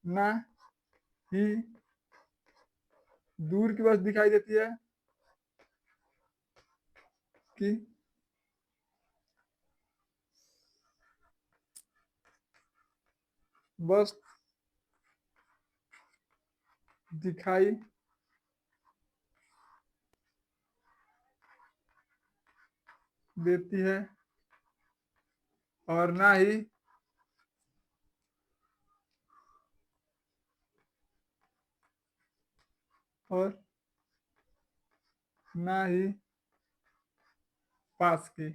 ना ही दूर की वस्तु दिखाई देती है कि वस्तु दिखाई देती है और ना ही पास की।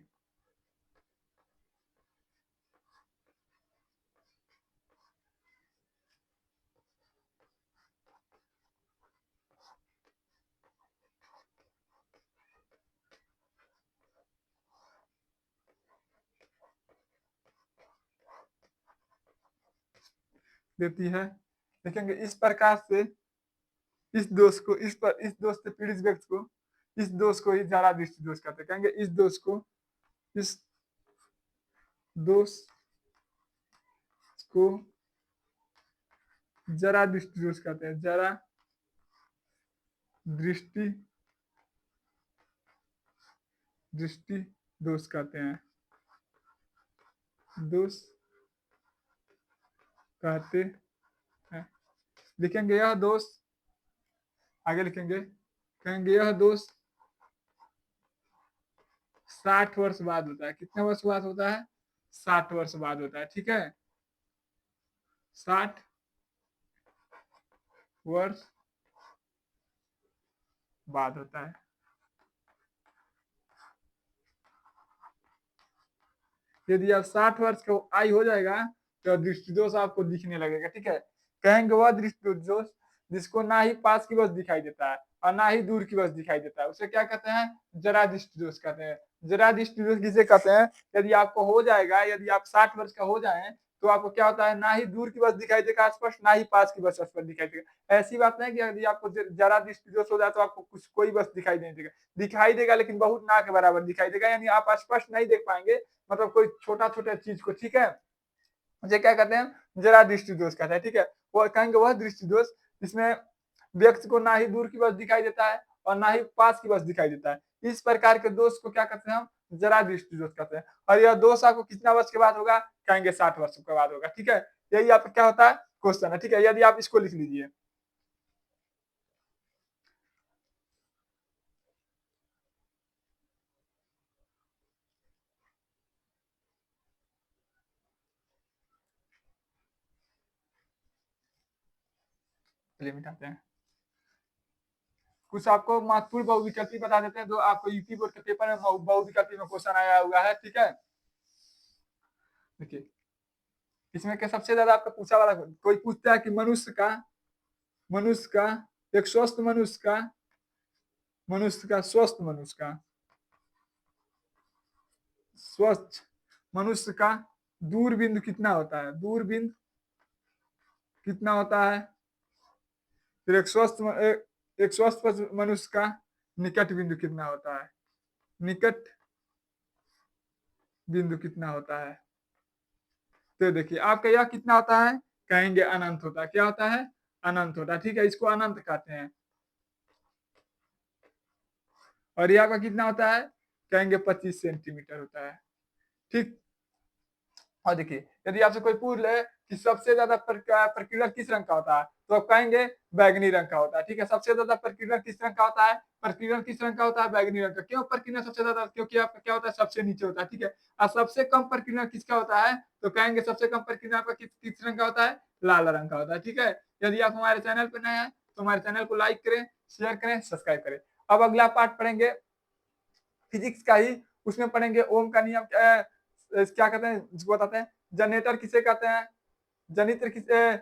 देती है। देखेंगे इस प्रकार से इस दोष को, इस दोष से पीड़ित व्यक्ति को, इस दोष को ही जरा दृष्टि दोष कहते हैं। कहेंगे इस दोष को जरा दृष्टि दोष कहते हैं। जरा दृष्टि दोष कहते हैं, दोष कहते हैं। लिखेंगे यह दोष, आगे लिखेंगे, कहेंगे यह दोष 60 वर्ष बाद होता है। कितने वर्ष बाद होता है? 60 वर्ष बाद होता है। ठीक है, 60 वर्ष बाद होता है। यदि आप 60 वर्ष का आयु हो जाएगा तो दृष्टि दोष आपको दिखने लगेगा। ठीक है, कहेंगे वह दृष्टि दोष जिसको ना ही पास की वस्तु दिखाई देता है और ना ही दूर की वस्तु दिखाई देता है, उसे क्या कहते हैं? जरा दृष्टि दोष कहते हैं। जरा दृष्टि दोष किसे कहते हैं? यदि आपको हो जाएगा, यदि आप 60 वर्ष का हो जाए तो आपको क्या होता है? ना ही दूर की वस्तु दिखाई देगा स्पष्ट, ना ही पास की वस्तु स्पष्ट दिखाई देगा। ऐसी बात नहीं कि यदि आपको जरा दृष्टि दोष हो जाए तो आपको कुछ कोई वस्तु दिखाई नहीं देगा, दिखाई देगा लेकिन बहुत ना के बराबर दिखाई देगा, यानी आप स्पष्ट नहीं देख पाएंगे, मतलब कोई छोटा छोटा चीज को। ठीक है, मुझे क्या कहते हैं? जरा दृष्टि दोष कहते हैं। ठीक है, वो कहेंगे वह दृष्टि दोष जिसमें व्यक्ति को ना ही दूर की वस्तु दिखाई देता है और ना ही पास की वस्तु दिखाई देता है। इस प्रकार के दोष को क्या कहते हैं? हम जरा दृष्टि दोष कहते हैं। और यह दोष आपको कितना वर्ष के बाद होगा? कहेंगे 60 वर्ष के बाद होगा। ठीक है, यही आपका क्या होता है? क्वेश्चन है। ठीक है, यदि आप इसको लिख लीजिए, चलिए मिटाते हैं। कुछ आपको महत्वपूर्ण बहुविकल्पी बता देते हैं जो आपको यूपी बोर्ड के पेपर में बहुविकल्पी में क्वेश्चन आया हुआ है। ठीक है, देखिए इसमें क्या सबसे ज्यादा आपका पूछा वाला, कोई पूछता है कि मनुष्य का एक स्वस्थ स्वस्थ मनुष्य का दूर बिंदु कितना होता है? दूर बिंदु कितना होता है? फिर एक स्वस्थ मनुष्य का निकट बिंदु कितना होता है? निकट बिंदु कितना होता है? तो देखिए आपका यह कितना होता है? कहेंगे अनंत होता है। क्या होता है? अनंत होता है। ठीक है, इसको अनंत कहते हैं। और यह का कितना होता है? कहेंगे 25 सेंटीमीटर होता है। ठीक, और देखिए यदि आपसे कोई पूछ ले कि सबसे ज्यादा प्रकीर्णन किस रंग का होता है, तो आप कहेंगे बैगनी रंग का होता है। ठीक है, सबसे ज्यादा प्रकीर्णन किस रंग का होता है? प्रकीर्णन किस रंग का होता है? बैगनी रंग का। क्यों प्रकीर्णन सबसे ज्यादा? क्योंकि आपका क्या होता है? सबसे नीचे होता है। ठीक है, और सबसे कम प्रकीर्णन किसका होता है? तो कहेंगे सबसे कम प्रकीर्णन आपका किस रंग का होता है? लाल रंग का होता है, ठीक है। यदि आप हमारे चैनल पर नए हैं तो हमारे चैनल को लाइक करें, शेयर करें, सब्सक्राइब करें। अब अगला पार्ट पढ़ेंगे फिजिक्स का ही, उसमें पढ़ेंगे ओम का नियम क्या कहते हैं, जिसको बताते हैं जनरेटर किसे कहते हैं, जनित्र किसे,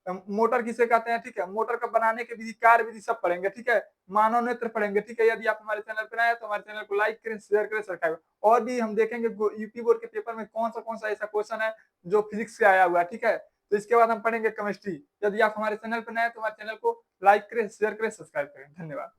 मोटर किसे कहते हैं, ठीक है। मोटर का बनाने की विधि, कार्य विधि सब पढ़ेंगे, ठीक है। मानव नेत्र पढ़ेंगे, ठीक है। यदि आप हमारे चैनल पर नए हैं तो हमारे चैनल को लाइक करें, शेयर करें, सब्सक्राइब करें। और भी हम देखेंगे यूपी बोर्ड के पेपर में कौन सा ऐसा क्वेश्चन है जो फिजिक्स से आया हुआ है, ठीक है। तो इसके बाद हम पढ़ेंगे केमिस्ट्री। यदि आप हमारे चैनल पर नए हैं तो हमारे चैनल को लाइक करें, शेयर करें, सब्सक्राइब करें। धन्यवाद।